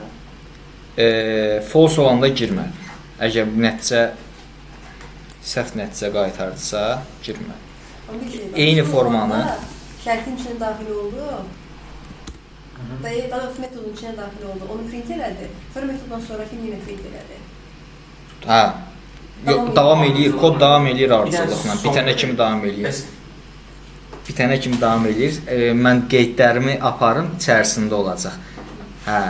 False olanda girmədi. Əgər nəticə səhv nəticə qaytardısa, girmədi. Eyni formanı şərtin içinə daxil oldu. Daha doğrusu metodun içinə daxil oldu. Onu print elədi. Sonra metoddan sonraki yenə print elədi. Hə. Davam eləyir, kod davam eləyir ardıcıllıqla. Bitənə kimi davam eləyir. Bitənə kimi davam eləyir. Mən qeydlərimi aparım, içərisində olacaq. Hə.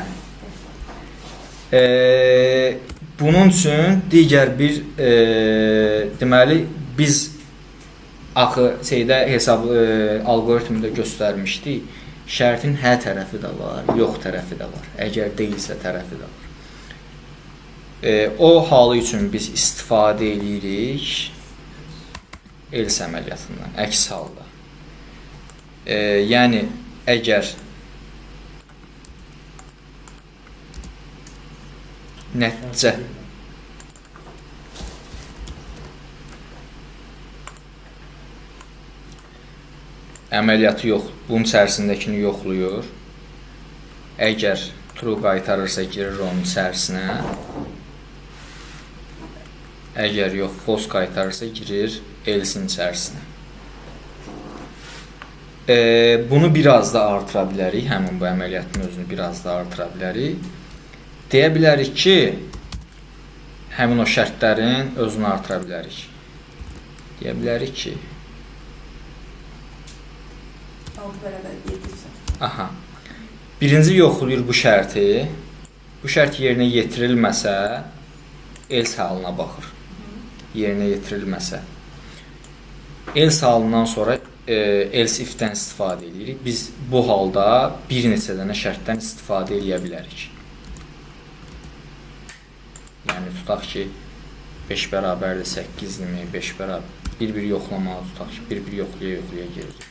Bunun üçün digər bir deməli biz axı hesab alqoritmində göstərmişdik. Şərtin hə tərəfi də var, yox tərəfi də var. Əgər deyilsə tərəfi də var. O halı üçün biz istifadə edirik else əməliyyatından, əks halda. Yəni, əgər nəticə əməliyyatı yox, bunun içərisindəkini yoxluyur. Əgər true qaytarırsa girir onun içərisinə. Əgər yox, false qaytarırsa girir else-in içərisinə. Bunu biraz da artıra bilərik, həmin bu əməliyyatın özünü biraz da artıra bilərik. Deyə bilərik ki, həmin o şərtlərin özünü artıra bilərik. Deyə bilərik ki, 6 bərabər 7-sə. aha. Birinci yoxlayır bu şərti. Bu şərt yerinə yetirilməsə, else halına baxır. Yerinə yetirilməsə. Else halından sonra else if-dən istifadə edirik. Biz bu halda bir neçə dənə şərtdən istifadə edə bilərik. Yəni tutaq ki 5 bərabərdir 8-dirmi, 5 bərabər bir-bir yoxlamağı tutaq ki, bir-bir yoxlaya gelir.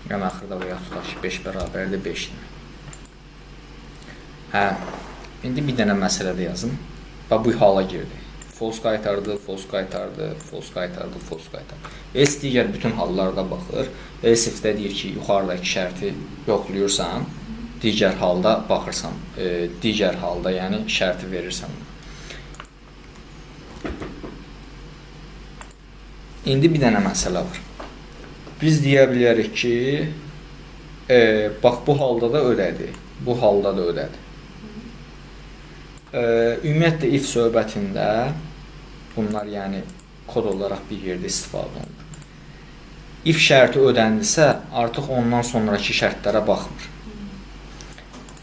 Yəni axırda və ya tutaq ki 5 bərabərdir 5-dir. Hə, indi bir dənə məsələdə yazım. Bax bu hala girdi. False qaytardı, false qaytardı, false qaytardı, false qaytardı. Else digər bütün hallarda baxır. Else if-də deyir ki, yuxarıdakı şərti yoxluyursan, digər halda baxırsan, digər halda yəni şərti verirsən. İndi bir dənə məsələ var. Biz deyə bilərik ki, bax bu halda da ödədi, bu halda da ödədi. Ümumiyyətlə if söhbətində bunlar yəni kod olaraq bir yerdə istifadə olunur. If şərti ödəndisə, artıq ondan sonraki şərtlərə baxmır.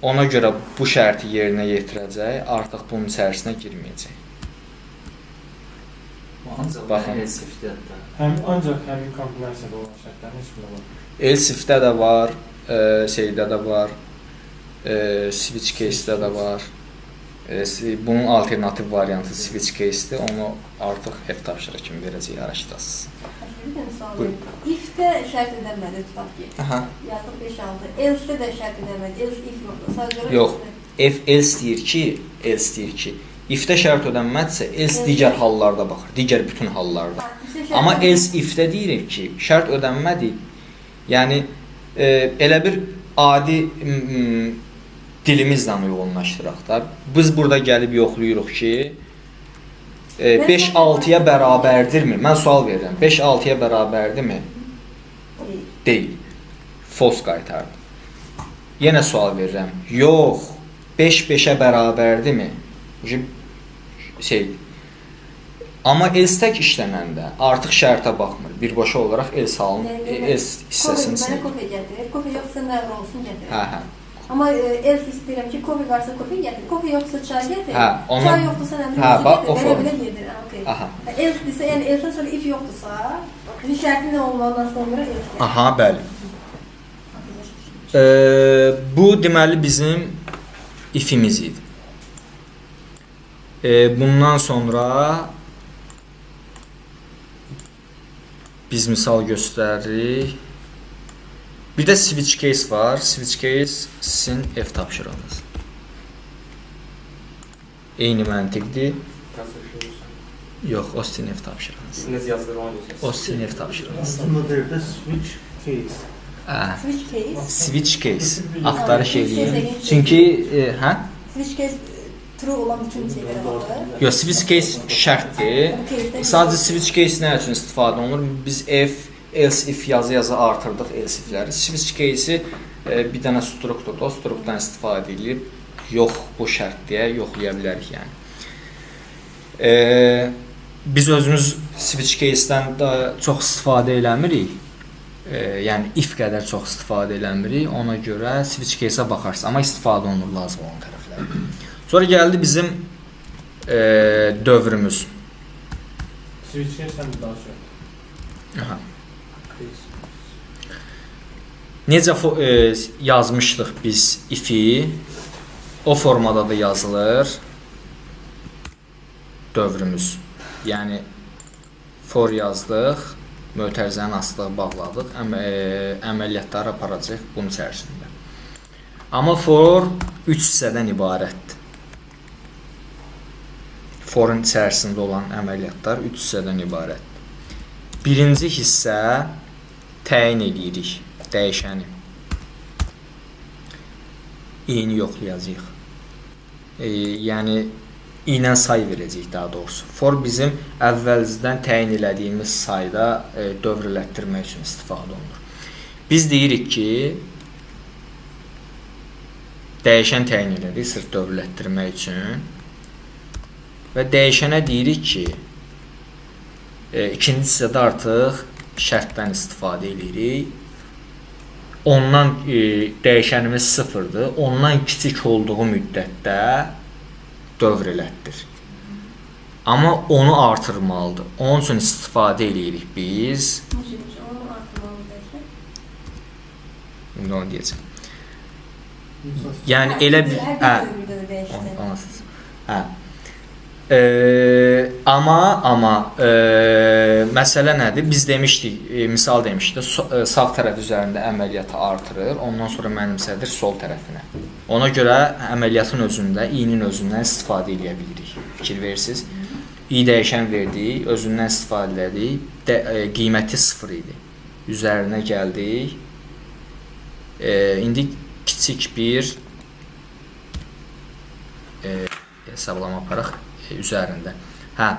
Ona görə bu şərti yerinə yetirəcək, artıq bunun içərisinə girməyəcək. Baxın. Else if-də. Ancaq həmin kombinasiyada olan şərtlərin heç biri var. Else if-də də var, şeydə də var, switch case-də də var. Bunun alternativ variantı switch case-dir. Onu artıq F tapşırıq kimi verəcək araşdırasınız. Bir dənə sual verim. If-də şərt edəmədi, tutaq ki. Yazıq 5-6. Else-də də şərt edəmədi. Else if yoxdur. Sadəcə yox. Else deyir ki, if-də şərt ödənmədisə, else digər hallarda baxır. Digər bütün hallarda. Amma else if-də deyirik ki, şərt ödənmədi. Yəni elə bir adi dilimizlə uyğunlaşdıraq da. Biz burada gəlib yoxlayırıq ki, 5-6-ya bərabərdirmi? Mən sual verirəm. 5-6-ya bərabərdirmi? Deyil. False qaytardı. Yenə sual verirəm. Yox. 5-5-ə bərabərdirmi? Amma else tək işlənəndə artıq şərtə baxmır. Birbaşa olaraq else halın else hissəsini Mənə silir. kofe gətir. Kofe yoxsa nə olsun gətir. Hə. Amma else istəyirəm ki, kofe varsa kofe gətir. Kofe yoxsa çay gətir. Hə, onu- Çay yoxdursa nə Hə, bax, o belə form. belə gedir. Okay. Aha. Else desə, yəni else sonra if yoxdursa, bir şərtin nə olmadan sonra else gətir. Aha, bəli. Bu deməli bizim ifimiz idi. Bundan sonra biz misal göstəririk. Bir də switch case var. Switch case sizin F tapşırığınız. Eyni məntiqdir. Yox, o sizin F tapşırığınız. Siz yazdırmalısınız. O sizin F tapşırığınız. Aslında derdə switch case. Switch case. Switch case axtarış eləyin. Çünki hə? Switch case true olan bütün şeylərə baxır. Yox, switch case şərtdir. Sadəcə switch case nə üçün istifadə olunur? Biz else if yazı artırdıq else ifləri. Switch case'i bir dənə strukturdur. O strukturdan istifadə edib yox bu şərt deyə yoxlaya bilərik yəni. Biz özümüz switch case-dən də çox istifadə eləmirik. Yəni if qədər çox istifadə eləmirik. Ona görə switch case-ə baxarsınız, amma istifadə olunur lazım olan tərəflər. Sonra gəldi bizim dövrümüz. Switch case sən daha çox. Aha. Necə yazmışdıq biz if-i, o formada da yazılır dövrümüz. Yəni for yazdıq, mötərizənin asılığı bağladıq, əməliyyatları aparacaq bunun içərisində. Amma for 3 hissədən ibarətdir. Forun içərisində olan əməliyyatlar 3 hissədən ibarətdir. Birinci hissə təyin edirik dəyişəni. i-ni yoxlayacağıq. Yəni i ilə say verəcəyik daha doğrusu. For bizim əvvəlcədən təyin elədiyimiz sayda dövr elətdirmək üçün istifadə olunur. Biz deyirik ki, dəyişən təyin elədik sırf dövr elətdirmək üçün və dəyişənə deyirik ki, ikinci hissədə artıq şərtdən istifadə edirik. Ondan dəyişənimiz sıfırdır. Ondan kiçik olduğu müddətdə dövr elətdir. Amma onu artırmalıdır. Onun üçün istifadə edirik biz. Onu artırmalıdır. İndi onu deyəcəm. Yəni elə bir Amma məsələ nədir? Biz demişdik, misal demişdik, sağ tərəf üzərində əməliyyatı artırır, ondan sonra mənimsədir sol tərəfinə. Ona görə əməliyyatın özündə, i-nin özündən istifadə edə bilirik. Fikir verirsiniz. i dəyişən verdik, özündən istifadə elədik, qiyməti 0 idi. Üzərinə gəldik. İndi kiçik bir hesablama aparaq üzərində. Hə.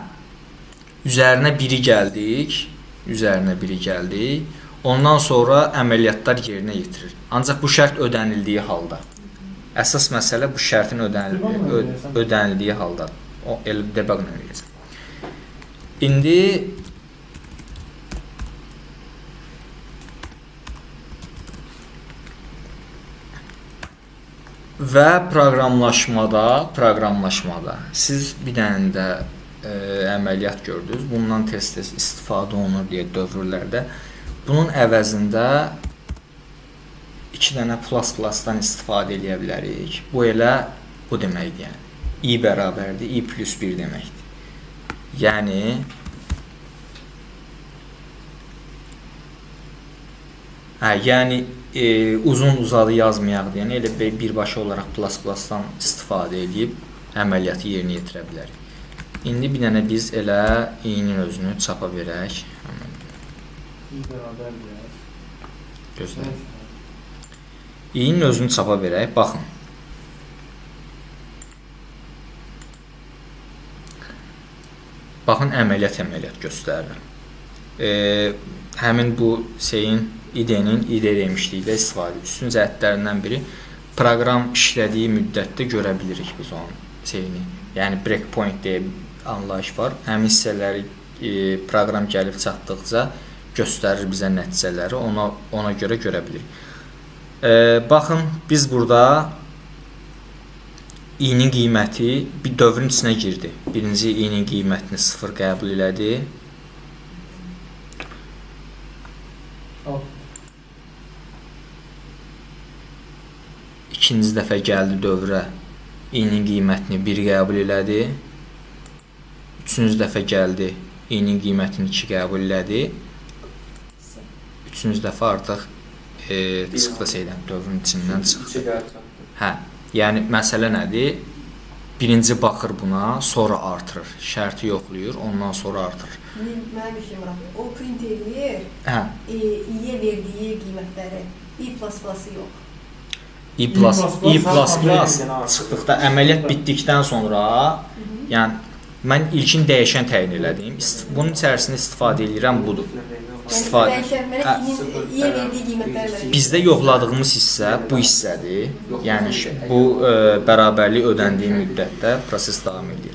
Üzərinə 1-i gəldik. Ondan sonra əməliyyatlar yerinə yetirir. Ancaq bu şərt ödənildiyi halda. Əsas məsələ bu şərtin ödənildiyi halda. O elə debaqla eləyəcəm. İndi və proqramlaşmada siz bir dənə də əməliyyat gördünüz. Bundan tez-tez istifadə olunur deyə dövrlərdə. Bunun əvəzində 2 dənə plus-plusdan istifadə edə bilərik. Bu elə bu deməkdir, yəni. i bərabərdir, i plus 1 deməkdir. Yəni uzun uzadı yazmayaq deyən elə birbaşa olaraq plus-plusdan istifadə edib əməliyyatı yerinə yetirə bilərik. İndi bir dənə biz elə i-nin özünü çapa verək. Gözləyin. i-nin özünü çapa verək. Baxın. Baxın, əməliyyat göstərir. Həmin bu idenin demişlikdə istifadə edir. Üstün cəhətlərindən biri proqram işlədiyi müddətdə görə bilirik biz onun şeyini. Yəni breakpoint deyə anlayış var. Həmin hissələri proqram gəlib çatdıqca göstərir bizə nəticələri. Ona görə görə bilirik. Baxın, biz burada i-nin qiyməti bir dövrün içinə girdi. Birinci i-nin qiymətini 0 qəbul elədi. İkinci dəfə gəldi dövrə, i-nin qiymətini 1 qəbul elədi. Üçüncü dəfə gəldi, i-nin qiymətini 2 qəbul elədi. Üçüncü dəfə artıq çıxdı şeydən, dövrün içindən çıxdı. Hə, yəni məsələ nədir? Birinci baxır buna, sonra artırır. Şərti yoxlayır, ondan sonra artırır. Mənim işim var. O print eləyir. Hə. İ-yə verdiyi qiymətləri. i++'ı yox. i++ çıxdıqda, əməliyyat bitdikdən sonra, yəni mən ilkin dəyişən təyin elədim. Bunun içərisində istifadə edirəm budur. İ-yə verdiyi qiymətləri verir. Bizdə yoxladığımız hissə bu hissədir. Yəni bu bərabərlik ödəndiyi müddətdə proses davam edir.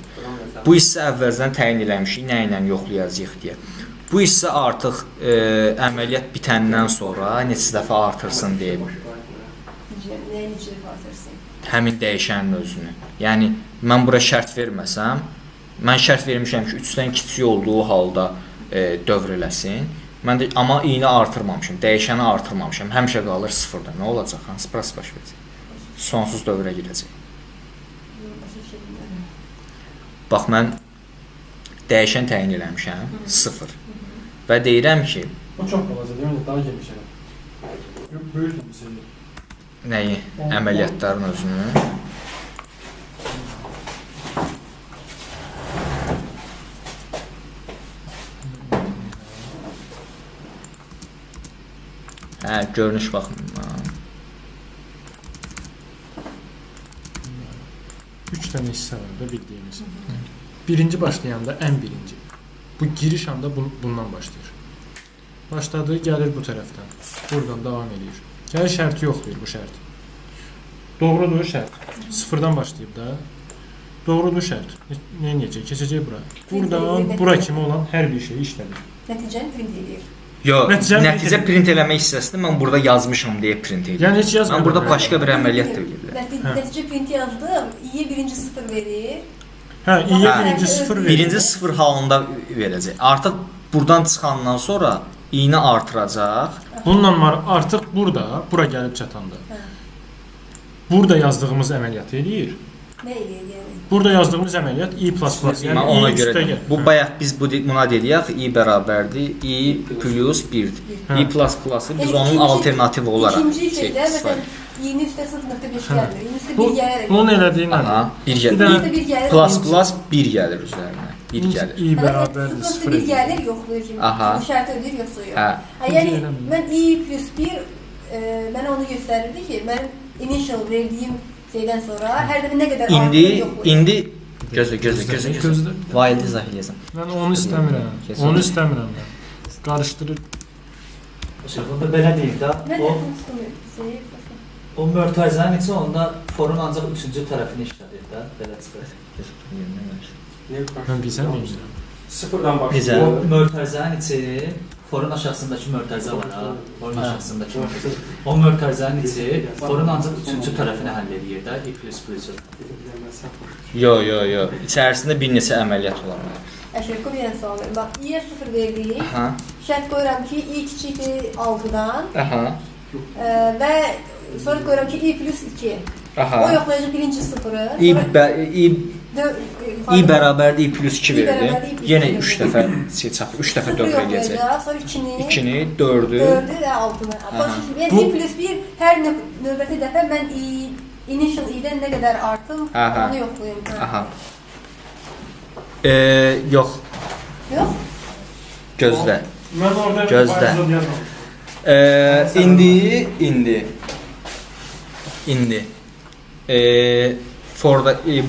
Bu hissə əvvəldən təyin eləmişik, nə ilə yoxlayacağıq deyə. Bu hissə artıq əməliyyat bitəndən sonra neçə dəfə artırsın deyə. Nəyin üçün artırsın? Həmin dəyişənin özünü. Yəni mən bura şərt verməsəm, mən şərt vermişəm ki, 3-dən kiçik olduğu halda dövr eləsin. Mən də amma i-ni artırmamışam, dəyişəni artırmamışam. Həmişə qalır 0-da. Nə olacaq? Hansı proses baş verəcək? Sonsuz dövrə girəcək. Bax mən dəyişən təyin eləmişəm 0. Və deyirəm ki, O çox balaca, deyəndə daha geniş elə. Böyük bir şey. nəyi? Əməliyyatların özünü. Hə, görünüş baxımından. 3 dənə hissə var da bildiyimiz. Birinci başlayanda ən birinci. Bu giriş anda bundan başlayır. Başladığı gəlir bu tərəfdən. Buradan davam edir. Gəlir şərti yoxlayır bu şərt. Doğrudur şərt. 0-dan başlayıb da. Doğrudur şərt. Nə edəcək? Keçəcək bura. Buradan bura kimi olan hər bir şeyi işlədir. Nəticəni print edir. Yox, Nəticə print eləmək hissəsində mən burada yazmışam deyə print edirəm. Yəni heç yazmır. Mən burada başqa bir əməliyyat da edirəm. Nəticə print yazdım. İ-yə birinci 0 verir. Hə, i-yə birinci 0 verir. Birinci 0 halında verəcək. Artıq buradan çıxandan sonra i-ni artıracaq. Bununla artıq bura gəlib çatanda. Burada yazdığımız əməliyyat eləyir. Nə eləyir yəni? Burada yazdığımız əməliyyat i++. Yəni ona görə bu bayaq biz buna dedik, i bərabərdir, i plus 1-dir. i++'ı biz onun alternativi olaraq İkinci şeydə məsələn i-nin üstə 0.5 gəlir. i-nin üstə 1 gəlir. Bunun elədiyi nədir? Aha, 1 gəlir. ++1 gəlir üzərinə. 1 gəlir. i bərabərdir 0 1 gəlir yoxlayır kimi. Bu şərt ödəyir yoxsa yox. Hə. Yəni mən i plus 1 mənə onu göstərirdi ki, mən initial verdiyim şeydən sonra hər dəfə nə qədər İndi gözlə. Wild izah eləyəsən. Mən onu istəmirəm. Onu istəmirəm mən. Qarışdırır. Bunda belə deyil də, o mörtəzənin içi onda forun ancaq 3-cü tərəfini işlədir də, belə çıxır. Mən bilsəm bilmirəm. 0-dan başlayır. O mörtəzənin içi, forun aşağısındakı mörtəzə var ha, forun aşağısındakı mörtəzə. O mörtəzənin içi forun ancaq 3-cü tərəfini həll edir də, i++'ı. Yox. İçərisində bir neçə əməliyyat olar. Əşrəfə bir sual verim. Bax, i-yə 0 verdik. Aha. Şərt qoyuram ki, i kiçikdir 6-dan. Aha. Və sonra qoyuram ki, i plus 2. Aha. O yoxlayacaq birinci 0-ı. i bərabərdir, i plus 2 verdi. Yenə 3 dəfə çapır, 3 dəfə dövr edəcək. Sonra 2-ni, 4-ü. 4-ü və 6-nı. Yəni i plus 1 hər növbəti dəfə mən initial i-dən nə qədər artım, onu yoxlayım. Aha. Yox. Yox? Gözlə. Mən orada Gözlə. İndi.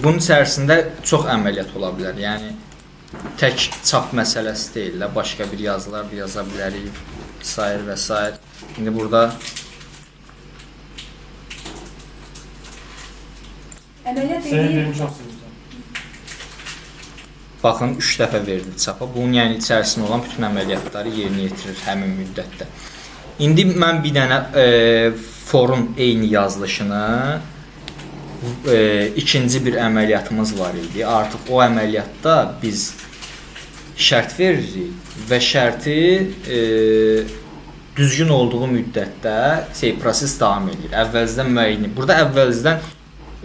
Bunun içərisində çox əməliyyat ola bilər. Yəni tək çap məsələsi deyil də, başqa bir yazılar da yaza bilərik, sair və sair. İndi burada əməliyyat Sənin edir. yerini çox sevirəm. Baxın 3 dəfə verilir çapa. Bunun yəni içərisində olan bütün əməliyyatları yerinə yetirir həmin müddətdə. İndi mən bir dənə forun eyni yazılışını ikinci bir əməliyyatımız var idi. Artıq o əməliyyatda biz şərt veririk və şərti düzgün olduğu müddətdə proses davam edir. Əvvəlcədən müəyyən. Burada əvvəlcədən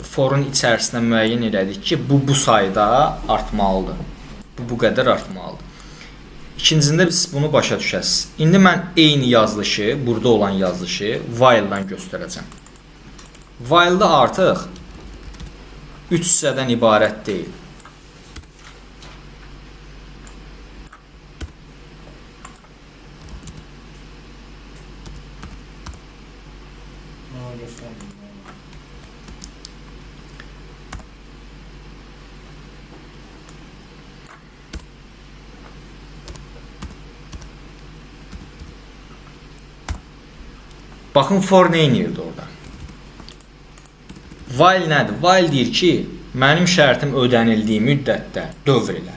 forun içərisində müəyyən elədik ki, bu sayda artmalıdır. Bu qədər artmalıdır. İkincisində biz bunu başa düşəsiniz. İndi mən eyni yazılışı, burada olan yazılışı while-dan göstərəcəm. While-da artıq 3 hissədən ibarət deyil. Baxın for nə edirdi orada? While nədir? While deyir ki, mənim şərtim ödənildiyi müddətdə dövr elə.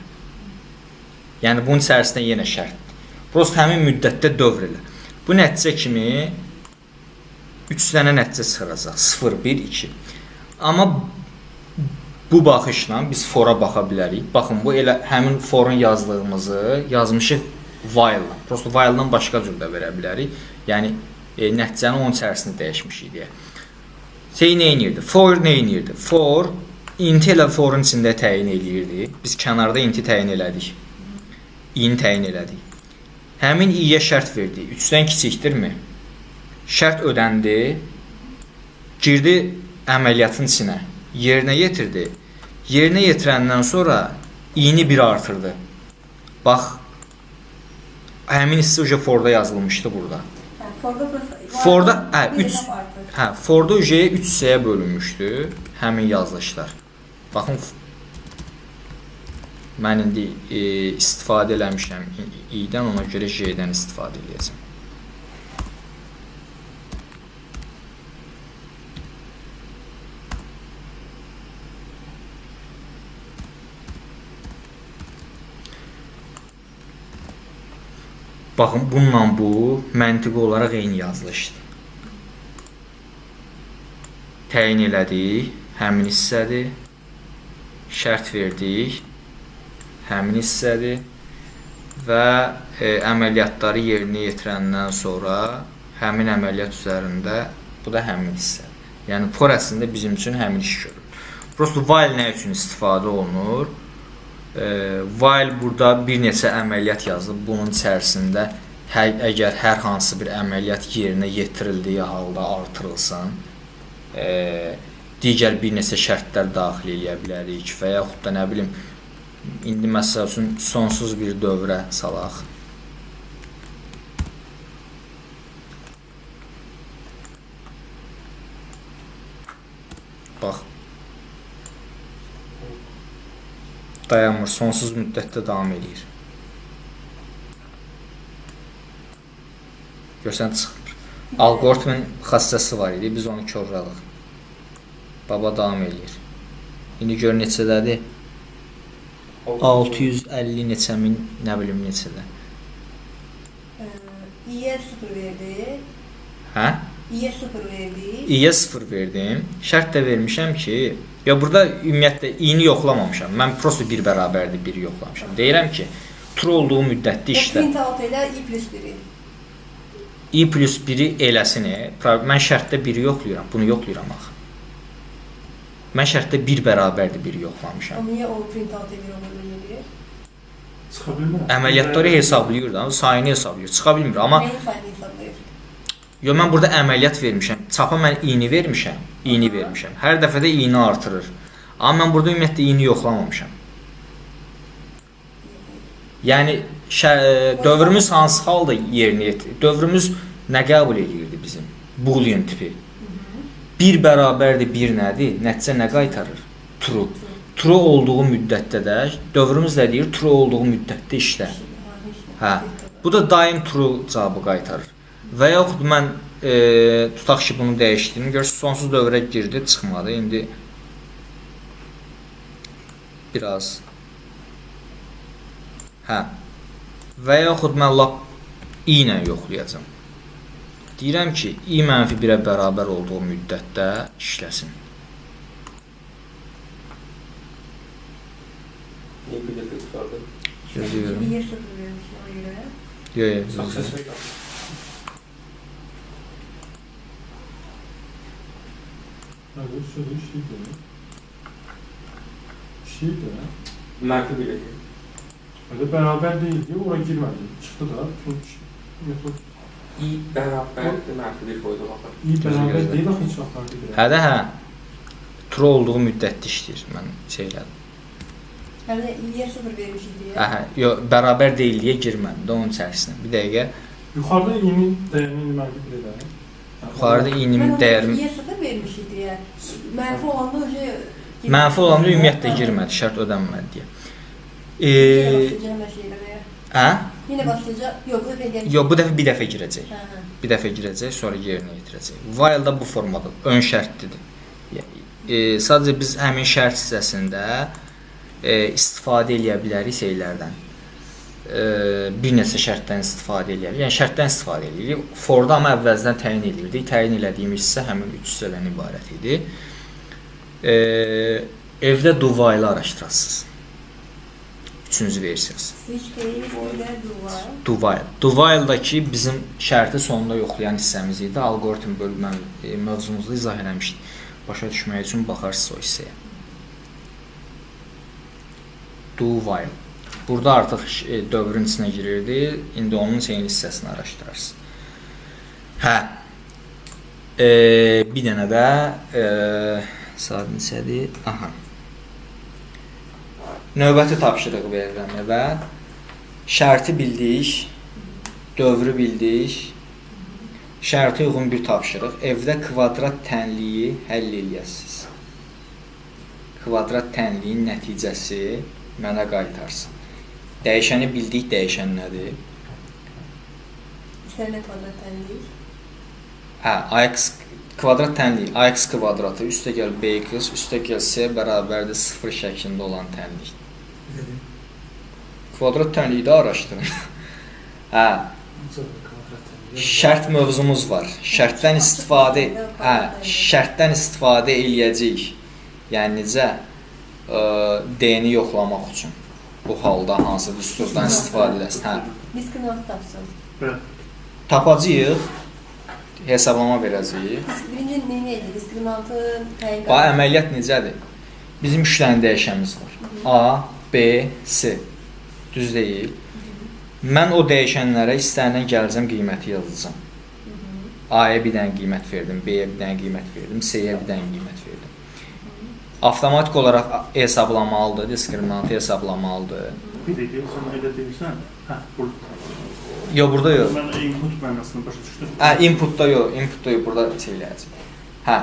Yəni bunun içərisində yenə şərt. Prosta həmin müddətdə dövr elə. Bu nəticə kimi 3 dənə nəticə çıxaracaq. 0, 1, 2. Amma bu baxışla biz fora baxa bilərik. Baxın, bu elə həmin forun yazdığımızı yazmışıq while-la. Prosta while-dan başqa cür də verə bilərik. Yəni nəticəni onun içərisində dəyişmişik deyə. Nə edirdi? For nə edirdi? For int ilə forun içində təyin eləyirdi. Biz kənarda inti təyin elədik. İni təyin elədik. Həmin i-yə şərt verdi. 3-dən kiçikdirmi? Şərt ödəndi. Girdi əməliyyatın içinə. Yerinə yetirdi. Yerinə yetirəndən sonra i-ni 1 artırdı. Bax, həmin hissə forda yazılmışdı burada. Forda 3 hissəyə bölünmüşdü həmin yazılışlar. Baxın, mən indi istifadə eləmişəm i-dən, ona görə j-dən istifadə edəcəm. Baxın, bununla bu məntiqi olaraq eyni yazılışdır. Təyin elədik, həmin hissədir. Şərt verdik, həmin hissədir. Və əməliyyatları yerinə yetirəndən sonra həmin əməliyyat üzərində bu da həmin hissədir. Yəni, for əslində bizim üçün həmin iş görür. Prosta while nə üçün istifadə olunur? While burada bir neçə əməliyyat yazılıb, bunun içərisində əgər hər hansı bir əməliyyat yerinə yetirildiyi halda artırılsın, digər bir neçə şərtlər daxil eləyə bilərik və yaxud da nə bilim, indi məsəl üçün sonsuz bir dövrə salaq. Bax, dayanmır, sonsuz müddətdə davam edir. Görsən, çıxmır. Algoritmin xassəsi var idi, biz onu körrəlıq. Baba davam edir. İndi gör neçədədir? 650 neçə min, nə bilim neçədə. İyə 0 verdi. Hə? İyə 0 verdi. İyə 0 verdim. Şərt də vermişəm ki, ya burada ümumiyyətlə i-ni yoxlamamışam. Mən prosta 1 bərabərdir 1 yoxlamışam. Deyirəm ki, true olduğu müddətdə işlə. Print out elə i plus 1-i. I plus 1-i eləsini, mən şərtdə 1-i yoxlayıram, bunu yoxlayıram axı. Mən şərtdə 1 bərabərdir 1 yoxlamışam. Niyə o print out edir, onu bilmir? Çıxa bilmir. Əməliyyatları hesablayır da, sayını hesablayır. Çıxa bilmir, amma Neyin sayını hesablayır? yo, mən burada əməliyyat vermişəm. Çapa mən i-ni vermişəm. Hər dəfə də i-ni artırır. Amma mən burada ümumiyyətlə i-ni yoxlamamışam. Yəni dövrümüz hansı halda yerinə yetirir? Dövrümüz nə qəbul edirdi bizim? Boolean tipi. 1 bərabərdir 1 nədir? Nəticə nə qaytarır? True. True olduğu müddətdə də dövrümüz də deyir, true olduğu müddətdə işlə. Hə. Bu da daim true cavabı qaytarır. Və yaxud mən tutaq ki, bunu dəyişdim. Görürsünüz, sonsuz dövrə girdi, çıxmadı. İndi biraz Hə. Və yaxud mən lap i ilə yoxlayacağam. Deyirəm ki, i -1-ə bərabər olduğu müddətdə işləsin. Niyə bir dəfə çıxardı? Gözləyirəm. Bir yer sıfır vermişim ona göre. Yox, Success yox. rate. Evet, şöyle işleydi. İşleydi. Mənfi bir idi. Öyle beraber değildi, oraya girmedi. Çıktı da, çünkü metod i bərabərdir, mənfi bir qoydu baxın. iyi beraber gözle. değil, bak hiç vaxtlarda bile. Hə də hə. True olduğu müddətdə işləyir. Mən şeylədim. Yani yer sıfır vermiş idi Hə, ya. hə. Yox, bərabər deyilliyə girmədim də onun içərisinə. Bir dəqiqə. Yukarıda iyinin değerini mənfi bir eder. Yuxarıda Ben iyinin ona dəyərimi yer sıfır vermiş idi ya. Mənfi olanda önce... mənfi olanda ümumiyyətlə girmədi, şərt ödənmədi deyə. Yine başlayacağım her şeylere. Hə? Yine başlayacak. Yok, bu defa gelecek. Yox, bu dəfə bir dəfə girəcək. Ha, ha. Bir dəfə girəcək, sonra yerinə yetirəcək. While da bu formadadır, ön şərtlidir. Sadəcə biz həmin şərt hissəsində istifadə edə bilərik şeylərdən. Bir neçə şərtdən istifadə edə bilərik. Yəni şərtdən istifadə edirik. For-da amma əvvəldən təyin edirdik. Təyin elədiyimiz hissə həmin 3 hissədən ibarət idi. Evdə do while araşdırasınız. 3-cü versiyası. Switch case, bir de duvar. Do while. Do while-dakı bizim şərti sonunda yoxlayan hissəmiz idi. Alqoritm bölmə mövzumuzda izah eləmişdik. Başa düşmək üçün baxarsınız o hissəyə. Do while. Burada artıq dövrün içinə girirdi. İndi onun şeyin hissəsini araşdırarsınız. Hə. Bir dənə də saat neçədir? Aha. Növbəti tapşırıq verirəm evə. Şərti bildik, dövrü bildik. Şərtə uyğun bir tapşırıq. Evdə kvadrat tənliyi həll eləyəsiniz. Kvadrat tənliyin nəticəsi mənə qaytarsın. Dəyişəni bildik, dəyişən nədir? İstənilən kvadratdan değil. Hə, ax kvadrat tənliyi, ax kvadratı üstəgəl bx üstəgəl c bərabərdir 0 şəklində olan tənlik. Kvadrat tənliyi də araşdırın. Hə, şərt mövzumuz var. Şərtdən istifadə, şərtdən istifadə eləyəcəyik. Yəni necə d-ni yoxlamaq üçün. Bu halda hansı düsturdan istifadə edəsən? Hə. Diskriminant tapsın. Tapacağıq. Hesablama verəcəyik. Birinci neydi? Diskriminantın təyin Bax əməliyyat necədir? Bizim 3 dənə dəyişənimiz var. A, B, C. Düz deyil. Mən o dəyişənlərə istənilən gələcəm qiyməti yazacağam. A-ya bir dənə qiymət verdim, B-yə bir dənə qiymət verdim, C-yə bir dənə qiymət verdim. Avtomatik olaraq hesablamalıdır, diskriminantı hesablamalıdır. Bir dəqiqə, sən elə deyirsən, burada. Yox, burada yox. Mən input mənasını başa düşdüm. Inputda yox, burada şeyləyəcəm. Hə.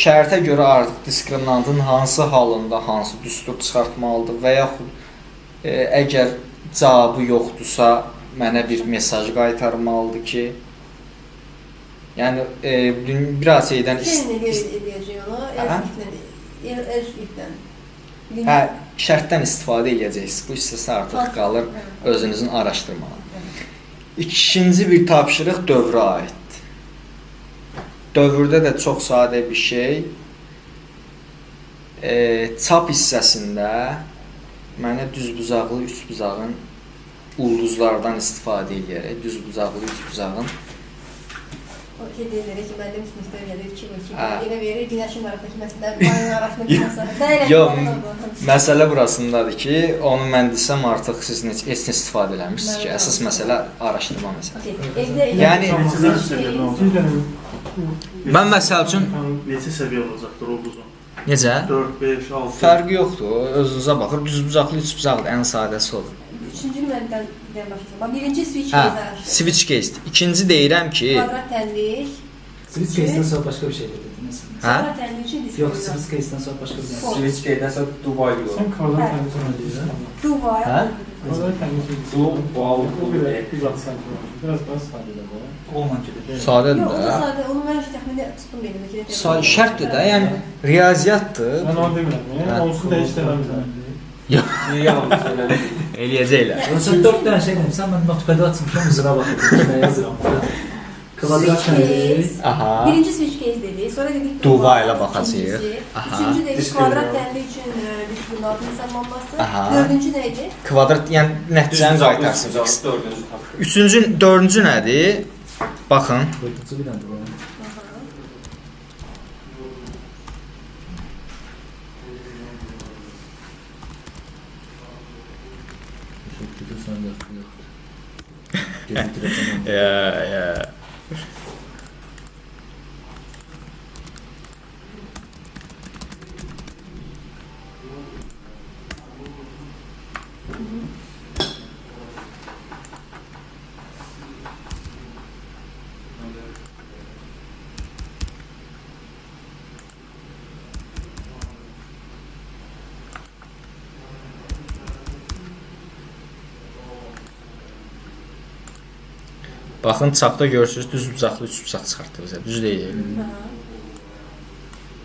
Şərtə görə artıq diskriminantın hansı halında hansı düstur çıxartmalıdır və yaxud əgər cavabı yoxdursa mənə bir mesaj qaytarmalıdır ki, yəni biraz şeydən Seninle edəcək onu, else ifdən. Hə, şərtdən istifadə edəcəksiniz. Bu hissəsi artıq qalır özünüzün araşdırmağa. İkinci bir tapşırıq dövrə aiddir. Dövrdə də çox sadə bir şey. Çap hissəsində mənə düzbucaqlı üçbucağın ulduzlardan istifadə edərək düzbucaqlı üçbucağın O şey deyirlər ki, məndə müsmüstər gəlir, 2 elə verir, günəşin arasındakı məsələ, mayın arasındakı məsələ. Yox, məsələ burasındadır ki, onu mən desəm artıq siz heç istifadə eləmişsiniz ki, əsas məsələ araşdırma məsələsi. Yəni mən məsəl üçün neçə səviyyə olacaqdır ulduzun? necə? 4, 5, 6. Fərqi yoxdur. Özünüzə baxır. Düzbucaqlı, üçbucaqlı ən sadəsi odur. Üçüncü məndən başlayacağım. Birinci switch Hə, case araşdırma. switch case. İkinci deyirəm ki, Kvadrat tənlik. Switch case'den sonra başka bir şey dediniz. hə? Kvadrat tənlik üçün Yok, diskriminant. switch case'den sonra başka bir şey. Switch gate-dən sonra do while yox. Sen kvadrat tənlikini deyirsən. Duvar. Hə? Kvadrat tənlikini Do while o biraz uzatsan ki, biraz daha sadə də. Olman gibi. Sadədir Yox, o da də. sadə. Onu mən təxmini tutdum benim. Şərtdir də, yəni riyaziyyatdır. Mən onu demirəm. Onsuz dəyişdirəm. Niyə yanlış elədim? Eləyəcəklər. Sən 4 dənə şey demirsən, mən notepad açmışam, üzrə baxıram, nə yazıram. Kvadrat nədir? Aha. Birinci switch case dedik, sonra dedik Duva ilə baxacağıq. Aha. Üçüncü dedik kvadrat dənli üçün diskriminantın hesablanması. Aha. Dördüncü neydi? Kvadrat, yəni nəticəni qaytarsın. Dördüncü tapşırıq. Dördüncü nədir? Baxın. 4-cü bir dənədir bu. Ya. Baxın, çapda görürsünüz, düz bucaqlı, üç bucaq çıxartdı bizə, düz deyil.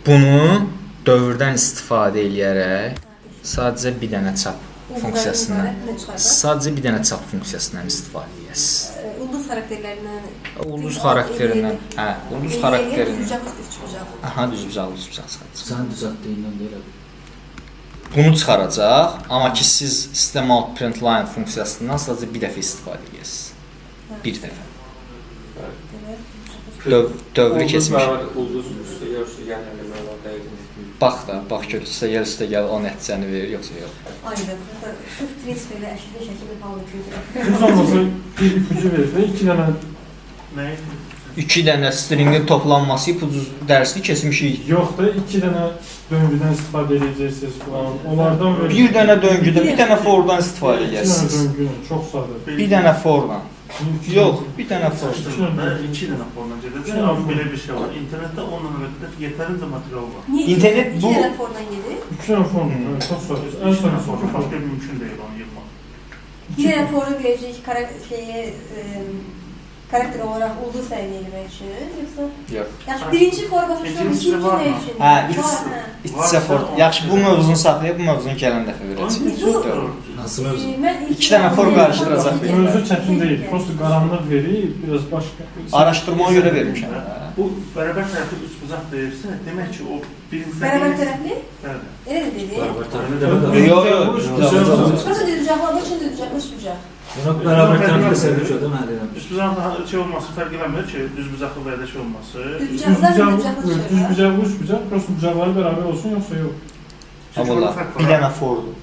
Bunu dövrdən istifadə eləyərək sadəcə bir dənə çap funksiyasından, sadəcə bir dənə çap funksiyasından istifadə edəsiniz. Ulduz xarakterlərindən. Ulduz xarakterindən, hə, ulduz xarakterindən. Düzbucaq. Aha, düz bucaqlı, üç bucaq çıxartdı. Sən düzəltdiyindən deyil. Bunu çıxaracaq, amma ki siz system out print line funksiyasından sadəcə bir dəfə istifadə edəsiniz. Bir dəfə. Dövrü keçmiş. Ulduz üstə gəlməli olar dəqiq. Bax da, bax gör, üstə gəl o nəticəni verir, yoxsa yox. Aynen. Sırf transferlə əşli şəkildə qaldı çünki. Biz olmasa bir ipucu verirsə, 2 dənə Nə? 2 dənə stringin toplanması ipucu dərsini keçmişik. yox da 2 dənə döngüdən istifadə edəcəksiniz falan. Onlardan böyle Bir dənə döngüdə, bir dənə fordan istifadə 2 dənə edəsiniz. döngü, çox sadə. Bir dənə fordan. Yox, bir dənə for. Mən 2 dənə forma gedəcəm. Amma belə bir şey var. İnternetdə onunla əlaqədar yetərincə material var. Niye İnternet iki bu- tane fordan yedi? 2 dənə form, çox sadə. Ən Üç dənə sadə forma form. başqa mümkün deyil onu yığmaq. Bir tane forma verəcək karakter olarak ulduz təyin etmək üçün, yoxsa? Yox. Yaxşı, birinci forma başa İkincisi ikinci var mı? nə üçün? Hə, Var, içsə for. Yaxşı, bu mövzunu saxlayıb, bu mövzunu gələn dəfə verəcəm. Nasıl mövzu? Mən İki dənə form qarışdıracaq. Mövzu çətin deyil. Prosta qaranlıq verib, biraz başqa. Araşdırmaya görə vermişəm. Bu bərabər tərəfli üçbucaq deyirsə, demək ki, o birinci bərabər tərəfli? Bəli. Elə də dedi. Bərabər tərəfli demək. Yox, yox. Prosta düzbucaqlar, üçün düzbucaq, üç bucaq. Bunu bərabər tərəfli sevəcək mən deyirəm. Üçbucağın şey olması fərq eləmir ki, düzbucaqlı və ya da şey olması. Düz bucaq, üç bucaq, prosta bucaqları bərabər olsun, yoxsa yox. Çünki orada fərq Bir var. dənə fordur.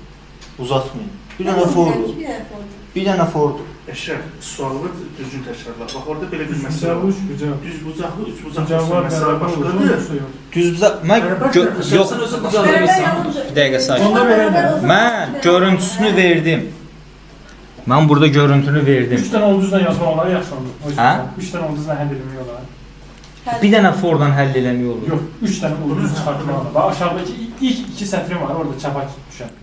Uzatmayın. Bir dənə fordur. Bir dənə fordu. Bir dənə fordur. Əşrəf, sualı düzgün təkrarla. Bax orada belə bir Düz məsələ bucaq, var. üç bucaq. Düzbucaqlı, üçbucaqlı Bucaqlar məsələ bərabər olsun, başqadır. yoxsa yox. Düz bucaq, mən yox. Sən özün Bərabər düzəldirsən. yanınca. Bir dəqiqə sakin. Onda verəndə. Mən görüntüsünü verdim. Mən burada görüntünü verdim. 3 dənə ulduzla yazmaq olar, yaxşılanır. Hə? 3 dənə ulduzla həll etmək olar. Bir dənə fordan həll eləmək olur. Yox, 3 dənə ulduz çıxartmaq olar. Bax aşağıdakı ilk 2 sətrim var, orada çapa düşən.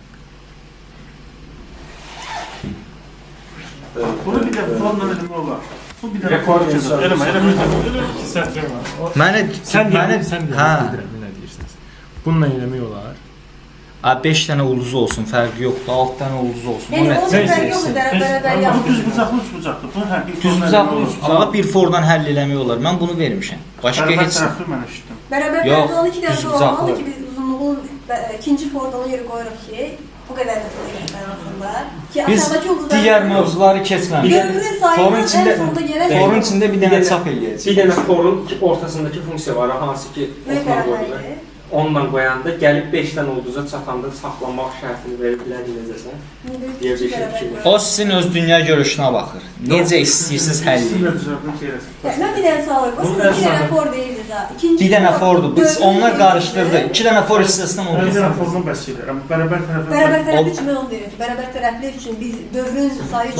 Bunu bir də formla eləmək olar. Bu bir dənə Rekord formla yazar. eləmə, Elə eləmə. 2 sətrim var. Mənə Sən mənə deyirsən, hə. bilirəm nə deyirsiniz. Bununla eləmək olar. 5 dənə ulduzu olsun, fərqi yoxdur. 6 dənə ulduzu olsun. O Yəni nə? onun fərqi yoxdur, bərabər Bu yanınca. düzbucaqlı, üçbucaqlı. Bunun hər bir Düz bucaqlı amma bir fordan həll eləmək olar. Mən bunu vermişəm. Başqa Bərabər heç tərəfli mən eşitdim. Bərabər Yox, tərəfli olan iki düz dənə bucaqlı. olmalı ki, biz uzunluğun ikinci fordanı yeri qoyuruq ki, bu qədər də deyilən aslında. Ki biz aşağıdakı ulduzlar digər mövzuları keçməmişik. Dövrün sayını Forun ən içində sonda gələn forun içində bir dənə Bir çap eləyəcək. Bir dənə forun ortasındakı funksiya var, hansı ki, nə oxuna qoyulur. bərabərdir? Onunla qoyanda gəlib 5 dənə ulduza çatanda saxlanmaq şərtini verib bilərdinizsə. Deyə bir şey. O sizin öz dünya görüşünə baxır. Necə istəyirsiniz həll edin. Mən bir dənə sual var. Bu iki dənə for deyildi da. İkinci Bir dənə fordur. Biz onlar qarışdırdı. 2 dənə for hissəsindən Bir oldu. dənə formla bəs edir. Amma bərabər tərəfli Bərabər tərəfli üçün mən onu deyirəm ki, bərabər tərəfli üçün biz dövrün sayı